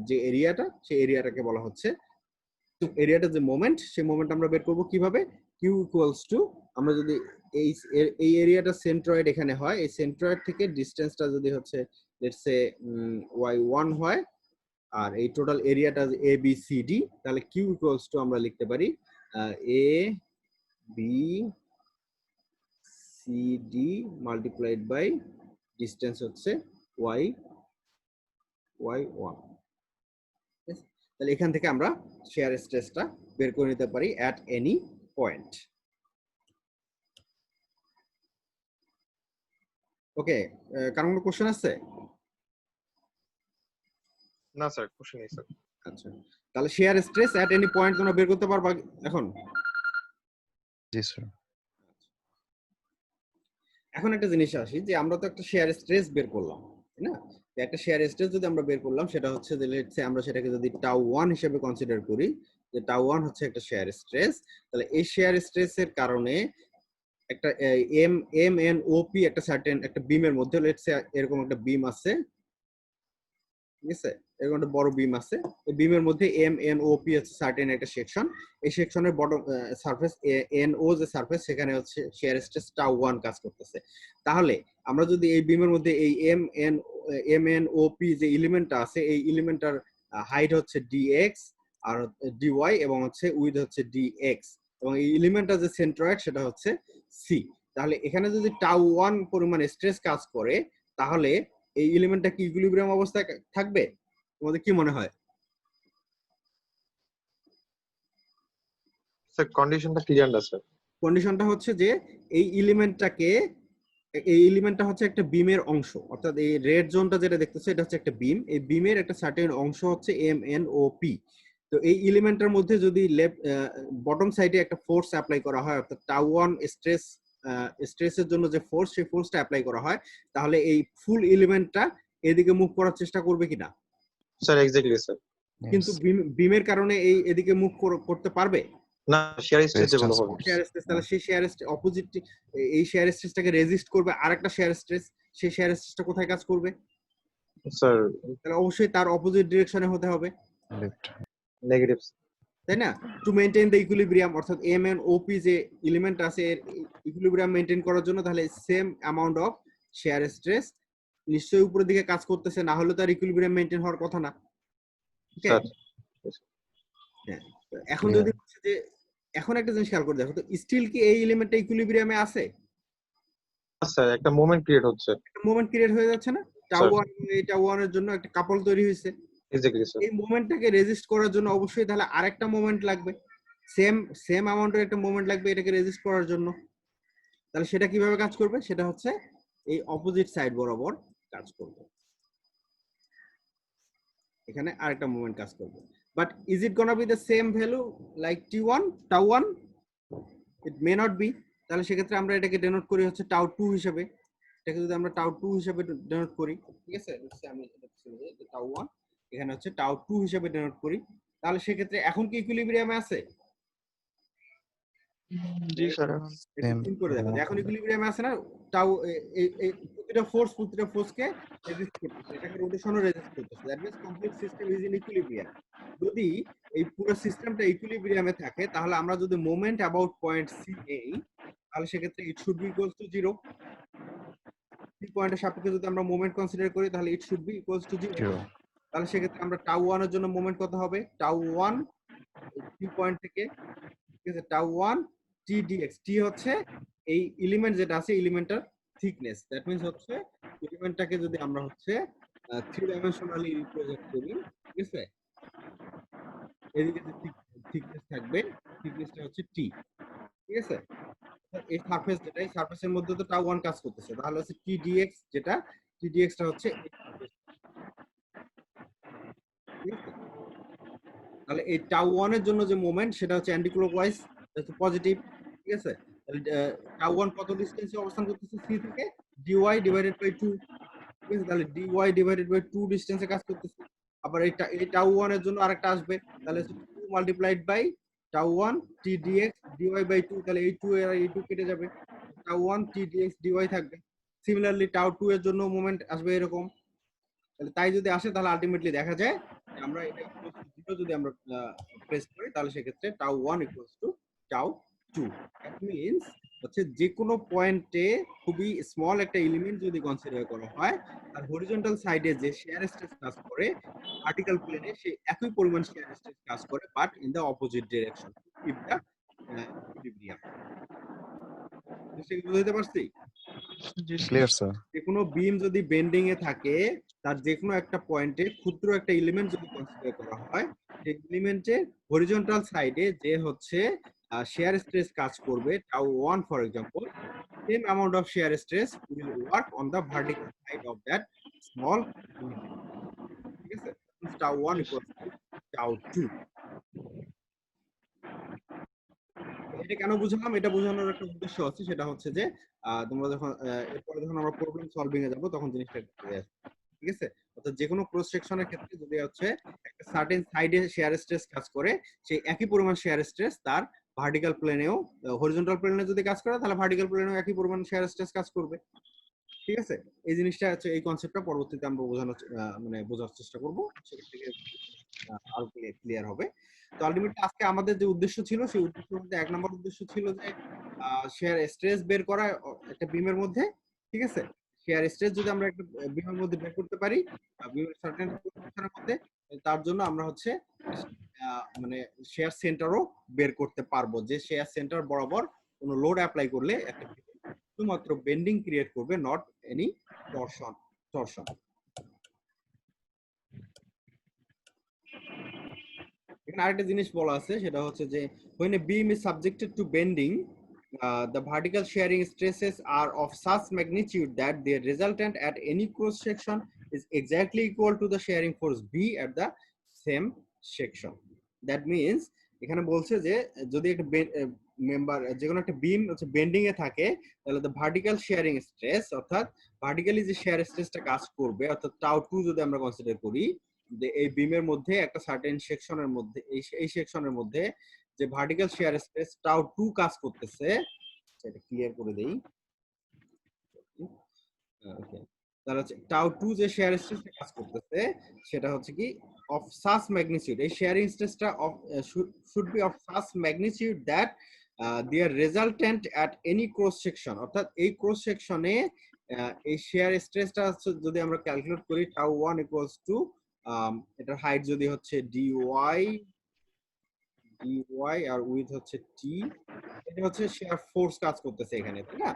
যে এরিয়াটা, সেই এরিয়াটাকে বলা হচ্ছে এরিয়াটা যে মোমেন্ট, সেই মোমেন্ট আমরা বের করব কিভাবে? কিউ ইকুয়ালস টু, আমরা যদি এই এরিয়াটা সেন্ট্রয়েড এখানে হয়, এই সেন্ট্রয়েড থেকে ডিসটেন্সটা যদি হচ্ছে লেটস সে y1 হয়, আর এই টোটাল এরিয়াটা এ বি সি ডি, তাহলে কিউ ইকুয়ালস টু আমরা লিখতে পারি A B C D multiplied by distance হচ্ছে y1। তাহলে এখান থেকে আমরা শেয়ার স্ট্রেসটা বের করে নিতে পারি অ্যাট এনি পয়েন্ট। ওকে, কারণ কোনো কোশ্চেন আছে? না স্যার, কোশ্চেন নেই স্যার। আচ্ছা, তাহলে share stress at any point তোমরা বের করতে পারবা এখন? জি স্যার। এখন একটা জিনিস আসি যে আমরা তো একটা শেয়ার স্ট্রেস বের করলাম, তাই না? একটা শেয়ার স্ট্রেস যদি আমরা বের করলাম, সেটা হচ্ছে যে লেটস সে আমরা সেটাকে যদি টাউ 1 হিসেবে কনসিডার করি, যে টাউ 1 হচ্ছে একটা শেয়ার স্ট্রেস, তাহলে এই শেয়ার স্ট্রেসের কারণে একটা এম এম এন ওপি একটা সার্টেন একটা বিমের মধ্যে, লেটস সে এরকম একটা বিম আছে, ঠিক আছে, এরকম একটা বড় বিম আছে, এই বিমের মধ্যে এম এন ও পি হচ্ছে সার্টেন একটা সেকশন, এই সেকশনের বটম সারফেস এন ও যে সারফেস, সেখানে হচ্ছে শেয়ার স্ট্রেস টাউ 1 কাজ করতেছে। তাহলে আমরা যদি এই বিমের মধ্যে এই এম এন ও পি যে এলিমেন্টটা আছে, এই এলিমেন্টটার হাইট হচ্ছে ডিএক্স আর ডিওয়াই এবং হচ্ছে উইথ হচ্ছে ডিএক্স, এবং এই এলিমেন্টটা যে সেন্ট্রয়েড সেটা হচ্ছে সি। তাহলে এখানে যদি টাউ 1 পরিমাণ স্ট্রেস কাজ করে, তাহলে এই এলিমেন্টটা কি ইকুইলিব্রিয়াম অবস্থায় থাকবে? তোমাদের কি মনে হয়? স্যার কন্ডিশনটা ক্লিয়ার না স্যার। কন্ডিশনটা হচ্ছে যে এই এলিমেন্টটা হচ্ছে একটা বিমের অংশ, অর্থাৎ এই রেড জোনটা যেটা দেখতেছো এটা হচ্ছে একটা বিম, এই বিমের একটা সার্টেন অংশ হচ্ছে এম এন ও পি। তো এই এলিমেন্টের মধ্যে যদি বটম সাইডে একটা ফোর্স অ্যাপ্লাই করা হয়, অর্থাৎ টাউ 1 স্ট্রেসের জন্য যে ফোর্স, সেই ফোর্সটা অ্যাপ্লাই করা হয়, তাহলে এই ফুল এলিমেন্টটা এদিকে মুভ করার চেষ্টা করবে কিনা? Sir exactly sir. কিন্তু বিমের কারণে এই এদিকে মুভ করতে পারবে না, শেয়ার স্ট্রেস ডেভেলপ হবে। শেয়ার স্ট্রেস, তাহলে সেই শেয়ার অপোজিট এই শেয়ার স্ট্রেসটাকে রেজিস্ট করবে আরেকটা শেয়ার স্ট্রেস, সেই শেয়ার স্ট্রেসটা কোথায় কাজ করবে? স্যার তাহলে অবশ্যই তার অপোজিট ডিরেকশনে হতে হবে, লেফট। নেগেটিভ। তাই না? টু মেইনটেইন দ্য ইকুইলিব্রিয়াম, অর্থাৎ এম এন ও পি যে এলিমেন্ট আছে এর ইকুইলিব্রিয়াম মেইনটেইন করার জন্য, তাহলে same amount of share stress নিশ্চয়ই উপরের দিকে কাজ করতেছে, না হলে তার ইকুইলিব্রিয়াম মেইনটেইন হওয়ার কথা না। স্যার এখন Clear. যদি হচ্ছে যে এখন একটা জিনিস খেয়াল করে দেখো তো, স্টিল কি এই এলিমেন্টটা ইকুইলিব্রিয়ামে আছে? স্যার একটা মোমেন্ট ক্রিয়েট হচ্ছে একটা মোমেন্ট ক্রিয়েট হয়ে যাচ্ছে না? টাউ স্যার 1 এই টাউ 1 এর জন্য একটা কাপল তৈরি হয়েছে। এক্স্যাক্টলি স্যার এই মোমেন্টটাকে রেজিস্ট করার জন্য অবশ্যই তাহলে আরেকটা মোমেন্ট লাগবে, সেম সেম অ্যামাউন্টের একটা মোমেন্ট লাগবে এটাকে রেজিস্ট করার জন্য। তাহলে সেটা কিভাবে কাজ করবে? সেটা হচ্ছে এই অপোজিট সাইড বরাবর কাজ করবে, এখানে আরেকটা মোমেন্ট কাজ করবে। But is it gonna be the same value like টি1 tau 1? It may not be. তাহলে সেক্ষেত্রে আমরা এটাকে ডেনোট করি হচ্ছে টাউ 2 হিসেবে। এটাকে যদি আমরা টাউ 2 হিসেবে ডেনোট করি, ঠিক আছে, আমি টাউ 1 এখানে হচ্ছে টাউ 2 হিসেবে ডেনোট করি, তাহলে সেক্ষেত্রে এখন কি ইকুইলিব্রিয়ামে আছে? জি স্যার। একটু Same. চিন্তা করে দেখো যে এখন ইকুইলিব্রিয়ামে আছে না? টাউ এই প্রতিটা ফোর্সকে রেজিস্ট করতেছে, এটাকে রোটেশনও রেজিস্ট করতেছে। That means complete system is in equilibrium. যদি এই পুরো সিস্টেমটা ইকুইলিব্রিয়ামে থাকে, তাহলে আমরা যদি মোমেন্ট অ্যাবাউট পয়েন্ট সি নেই, তাহলে সেক্ষেত্রে it should be equals to 0। C পয়েন্টের সাপেক্ষে যদি আমরা মোমেন্ট কনসিডার করি, তাহলে it should be equals to 0। 0. তাহলে সেক্ষেত্রে আমরা টাউ 1 এর জন্য মোমেন্ট কত হবে? টাউ 1 সি পয়েন্ট থেকে, ঠিক আছে, টাউ 1 টি ডিএক্স। টি হচ্ছে এই এলিমেন্ট যেটা আছে এলিমেন্টটার থিকনেস। দ্যাট মিন্স হচ্ছে এলিমেন্টটাকে যদি আমরা হচ্ছে 3 ডাইমেনশনালি রিপ্রেজেন্ট করি, ঠিক আছে, এদিকে যে থিকনেস থাকবে, থিকনেসটা হচ্ছে টি, ঠিক আছে। এই সারফেস যেটা, এই সারফেসের মধ্যে তো টাউ 1 কাজ করতেছে, তাহলে হচ্ছে টি ডিএক্স যেটা, টি ডিএক্সটা হচ্ছে এই surface, ঠিক আছে। তাহলে এই টাউ 1 এর জন্য যে মোমেন্ট সেটা হচ্ছে অ্যান্টিক্লকওয়াইজ, হচ্ছে পজিটিভ, ঠিক আছে। তাহলে টাউ 1 কত ডিসটেন্সে অবস্থান করতেছে সি থেকে? ডিওয়াই ডিভাইডেড বাই 2, ঠিক আছে। তাহলে ডিওয়াই ডিভাইডেড বাই 2 ডিসটেন্সে কাজ করতেছে। আবার এই টাউ 1 এর জন্য আরেকটা আসবে, তাহলে 2 multiplied by tau 1 t dx dy by 2, তাহলে এই 2 এর এই 2 কেটে যাবে, টাউ 1 টি ডিএক্স ডিওয়াই থাকবে। সিমিলারলি টাউ 2 এর জন্য মোমেন্ট আসবে এরকম। তাহলে তাই যদি আসে, তাহলে আলটিমেটলি দেখা যায় যে আমরা এটা ইকুয়ালস টু 0 যদি আমরা প্রেস করি, তাহলে সেক্ষেত্রে tau 1 equals to tau 2। That means হচ্ছে যে কোনো পয়েন্টে খুবই স্মল একটা এলিমেন্ট যদি কনসিডার করা হয়, আর হরিজন্টাল সাইডে যে শেয়ার স্ট্রেস কাজ করে, ভার্টিক্যাল প্লেনে সেই একই পরিমাণ শেয়ার স্ট্রেস কাজ করে, but in the opposite direction to keep the equilibrium. বুঝতে পারছি? Clear, sir. যে কোনো বিম যদি বেন্ডিং এ থাকে, তার যে কোনো একটা পয়েন্টে ক্ষুদ্র একটা এলিমেন্ট যদি কনসিডার করা হয়, সেই এলিমেন্টের হরিজন্টাল সাইডে যে হচ্ছে শেয়ার স্ট্রেস কাজ করবে tau 1 for example, same amount of share stress will work on the vertical side of that small element, ঠিক আছে। Tau 1 equals to tau 2। এটা কেন বুঝালাম? এটা বোঝানোর একটা উদ্দেশ্য আছে, সেটা হচ্ছে যে তোমরা যখন এরপরে যখন আমরা প্রবলেম সলভিং এ যাব, তখন জিনিসটা ক্লিয়ার আসবে, ঠিক আছে। অর্থাৎ যে কোনো ক্রস সেকশনের ক্ষেত্রে যদি হচ্ছে একটা সার্টেন সাইডে শেয়ার স্ট্রেস কাজ করে, সেই একই পরিমাণ শেয়ার স্ট্রেস তার ভার্টিক্যাল প্লেনেও, হরিজন্টাল প্লেনে যদি কাজ করে, তাহলে ভার্টিক্যাল প্লেনেও একই পরিমাণ শেয়ার স্ট্রেস কাজ করবে, ঠিক আছে। এই জিনিসটা হচ্ছে, এই কনসেপ্টটা পরবর্তীতে আমরা বোঝানোর মানে বোঝার চেষ্টা করব, সেখান থেকে আরো ক্লিয়ার হবে। তো আলটিমেটলি আজকে আমাদের যে উদ্দেশ্য ছিল, সেই উদ্দেশ্যের মধ্যে 1 নম্বর উদ্দেশ্য ছিল যে শেয়ার স্ট্রেস বের করা একটা বিমের মধ্যে, ঠিক আছে। শেয়ার স্ট্রেস যদি আমরা একটা বিমের মধ্যে বের করতে পারি, বিমের সার্টেন পজিশনের মধ্যে, তার জন্য আমরা হচ্ছে মানে শেয়ার সেন্টারও বের করতে পারবো, যে শেয়ার সেন্টার বরাবর কোনো লোড অ্যাপ্লাই করলে একটা শুধুমাত্র বেন্ডিং ক্রিয়েট করবে, নট এনি টরশন। এখানে আরেকটা জিনিস বলা আছে, সেটা হচ্ছে যে when a beam is subjected to bending, the vertical shearing stresses are of such magnitude that their resultant at any cross section is exactly equal to the shearing force B at the same section. That means এখানে বলছে যে যদি একটা member, যে কোনো একটা বিম হচ্ছে bending এ থাকে, তাহলে the vertical shearing stress, অর্থাৎ ভার্টিক্যালি যে শেয়ার স্ট্রেসটা কাজ করবে, অর্থাৎ টাউ 2 যদি আমরা কনসিডার করি, যে এই বিমের মধ্যে একটা সার্টেন সেকশনের মধ্যে, এই সেকশনের মধ্যে যে ভার্টিক্যাল শেয়ার স্ট্রেস টাউ 2 কাজ করতেছে, সেটা ক্লিয়ার করে দেই। ওকে, তাহলে হচ্ছে টাউ 2 যে শেয়ার স্ট্রেসটা কাজ করতেছে, সেটা হচ্ছে কি অফ সাচ ম্যাগনিটিউড, এই শেয়ারিং স্ট্রেসটা of should be of such magnitude that their resultant at any cross section, অর্থাৎ এই ক্রস সেকশনে এই শেয়ার স্ট্রেসটা যদি আমরা ক্যালকুলেট করি, টাউ 1 ইকুয়ালস টু এটার হাইট যদি হচ্ছে dy আর উইথ হচ্ছে t, এটা হচ্ছে শেয়ার ফোর্স কাজ করতেছে এখানে, তাই না?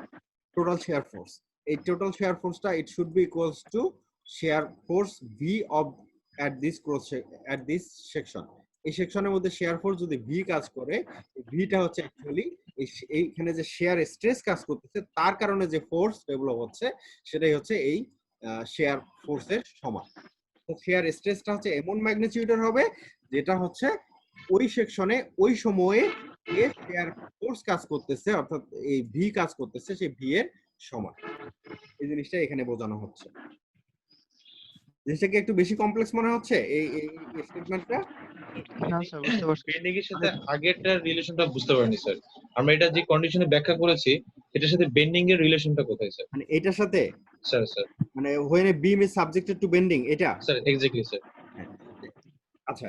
টোটাল শেয়ার ফোর্স, এই টোটাল শেয়ার ফোর্সটা it should be equals to shear force V of at this section. এই সেকশনের মধ্যে শেয়ার ফোর্স যদি ভি কাজ করে, ভিটা হচ্ছে অ্যাকচুয়ালি এইখানে যে শেয়ার স্ট্রেস কাজ করতেছে তার কারণে যে ফোর্স ডেভেলপ হচ্ছে সেটাই হচ্ছে এই শেয়ার ফোর্সের সমান। তো শেয়ার স্ট্রেসটা হচ্ছে এমন ম্যাগনিটিউডের হবে যেটা হচ্ছে ওই সেকশনে ওই সময়ে যে শেয়ার ফোর্স কাজ করতেছে অর্থাৎ এই ভি কাজ করতেছে সেই ভি এর সমান। এই জিনিসটা এখানে বোঝানো হচ্ছে। জিনিসটা কি একটু বেশি কমপ্লেক্স মনে হচ্ছে এই স্টেটমেন্টটা? না স্যার, বুঝতে পারছি। বেন্ডিং এর সাথে আগেরটার রিলেশনটা বুঝতে পারিনি স্যার। আমরা এটা যে কন্ডিশনে ব্যাখ্যা করেছি এটার সাথে বেন্ডিং এর রিলেশনটা কোথায় স্যার? মানে এটার সাথে স্যার স্যার মানে when a beam is subjected to bending এটা? Sir exactly sir. আচ্ছা,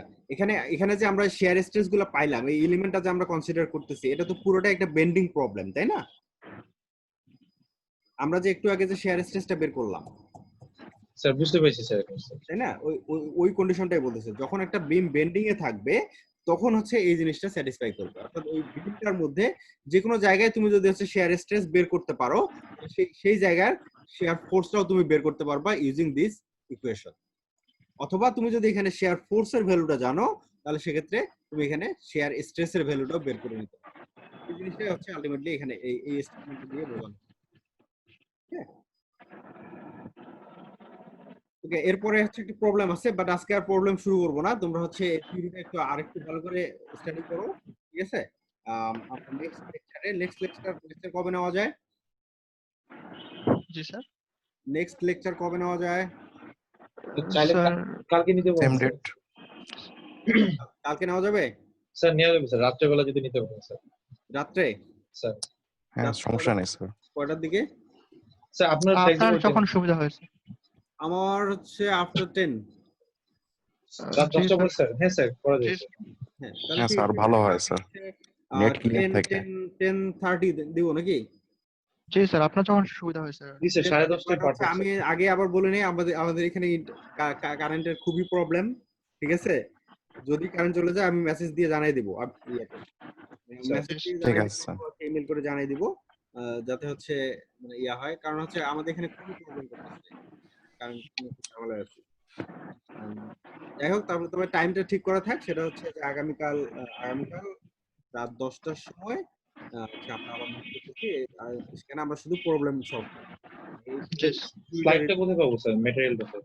এখানে যে আমরা শেয়ার স্ট্রেস গুলো পাইলাম, এই এলিমেন্টটা যে আমরা কনসিডার করতেছি এটা তো পুরোটা একটা বেন্ডিং প্রবলেম, তাই না? আমরা যে একটু আগে যে শেয়ার স্ট্রেসটা বের করলাম, স্যার বুঝতে পেরেছি স্যার এখন স্যার। তাই না? ওই কন্ডিশনটাই বলতেছে, যখন একটা বিম বেন্ডিং এ থাকবে তখন হচ্ছে এই জিনিসটা স্যাটিসফাই করবে। অর্থাৎ ওই বিমটার মধ্যে যে কোনো জায়গায় তুমি যদি হচ্ছে শেয়ার স্ট্রেস বের করতে পারো, সেই জায়গার শেয়ার ফোর্সটাও তুমি বের করতে পারবা ইউজিং দিস ইকুয়েশন। অথবা তুমি যদি এখানে শেয়ার ফোর্সের ভ্যালুটা জানো তাহলে সেক্ষেত্রে তুমি এখানে শেয়ার স্ট্রেসের ভ্যালুটাও বের করে নিতে পারো। এই জিনিসটাই হচ্ছে আলটিমেটলি এখানে এই স্টেটমেন্ট দিয়ে বোঝানো। ওকে, এরপরে হচ্ছে একটা প্রবলেম আছে, বাট আজকে আর প্রবলেম শুরু করবো না। তোমরা হচ্ছে থিওরিটা একটু আরেকটু ভালো করে স্টাডি করো, ঠিক আছে? আমরা নেক্সট লেকচার কবে নেওয়া যায়? জি স্যার। নেক্সট লেকচার কবে নেওয়া যায়? তো চাইলে স্যার কালকে নিতে সেম পারেন স্যার। ডেট। কালকে নেওয়া যাবে? স্যার নেওয়া যাবে স্যার, রাত্রেবেলা যদি নিতে পারেন স্যার। রাত্রে? স্যার হ্যাঁ, সমস্যা নেই স্যার। কয়টার দিকে? স্যার আপনার আপনার flexible যখন time। সুবিধা হয়েছে। আমার হচ্ছে আফটার 10। রাত জি 10টা স্যার। পরে স্যার? হ্যাঁ স্যার করা যায় জি স্যার। হ্যাঁ, হ্যাঁ স্যার, ভালো হয় স্যার। নেট ক্লিয়ার থাকে। 10:30 দিব নাকি? জি স্যার, আপনার যখন সুবিধা হয়েছে। জি স্যার 10:30টায় But হচ্ছে পারফেক্ট আমি আগে আবার বলে নেই, আমাদের এখানে কারেন্টের খুবই প্রবলেম, ঠিক আছে? যদি কারেন্ট চলে যায় আমি মেসেজ দিয়ে জানাই দিব, মেসেজ দিয়ে ঠিক জানাই আছে স্যার। দিব, ইমেল করে জানাই দিব, যাতে হচ্ছে মানে হয়, কারণ হচ্ছে আমাদের এখানে খুবই প্রবলেম করতেছে কারেন্ট নিয়ে খুব ঝামেলা আছে। যাই হোক, তারপরে তবে টাইমটা ঠিক করা থাক, সেটা হচ্ছে যে আগামীকাল রাত 10টার সময় হচ্ছে আমরা আবার মিট করতেছি, আর সেখানে আমরা শুধু প্রবলেম সলভ করব। জি স্লাইডটা কোথায় পাবো স্যার, ম্যাটেরিয়ালটা স্যার?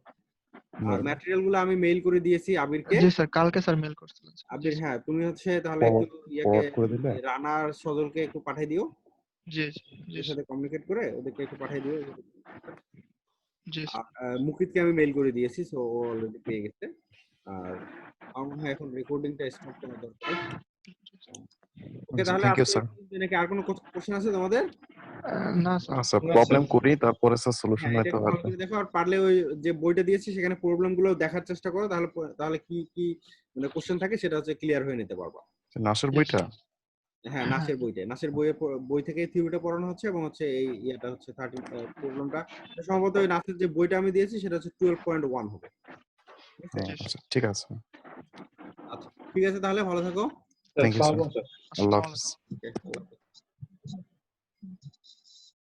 আর ম্যাটেরিয়াল গুলো আমি মেইল করে দিয়েছি আবিরকে। জি স্যার, কালকে স্যার মেল করছিলেন। আবির, হ্যাঁ, তুমি হচ্ছে তাহলে একটু ফরওয়ার্ড করে দিলে? রানার সজলকে একটু পাঠিয়ে দিও, জি জি ওদের সাথে কমিউনিকেট করে ওদেরকে একটু পাঠিয়ে দিও। জি মুকিতকে আমি মেইল করে দিয়েছি, সো ও অলরেডি পেয়ে গেছে। আর আমার মনে হয় এখন রেকর্ডিংটা স্টপ করা দরকার। ওকে, তাহলে থ্যাংক ইউ স্যার। নাকি আর কোনো কোশ্চেন আছে তোমাদের? না স্যার। স্যার প্রবলেম করি, তারপরে স্যার সলিউশন হ্যাঁ, এটা হয়তো একটু ভালো পারবে। করে দেখো, আর পারলে ওই যে বইটা দিয়েছি সেখানে প্রবলেম গুলো দেখার চেষ্টা করো, তাহলে কি কি মানে কোশ্চেন থাকে সেটা হচ্ছে ক্লিয়ার হয়ে নিতে পারবা। নাসের বইটা? হ্যাঁ, নাসের বই থেকে থিওরিটা পড়ানো হচ্ছে, এবং হচ্ছে এই ইয়েটা হচ্ছে 13 প্রবলেমটা সম্ভবত ওই নাসের যে বইটা আমি দিয়েছি সেটা হচ্ছে 12.1 হবে। ঠিক আছে? আচ্ছা, ঠিক আছে। আচ্ছা, ঠিক আছে, তাহলে ভালো থাকো। Thank you sir. আসসালামু আলাইকুম স্যার। আল্লাহ হাফেজ।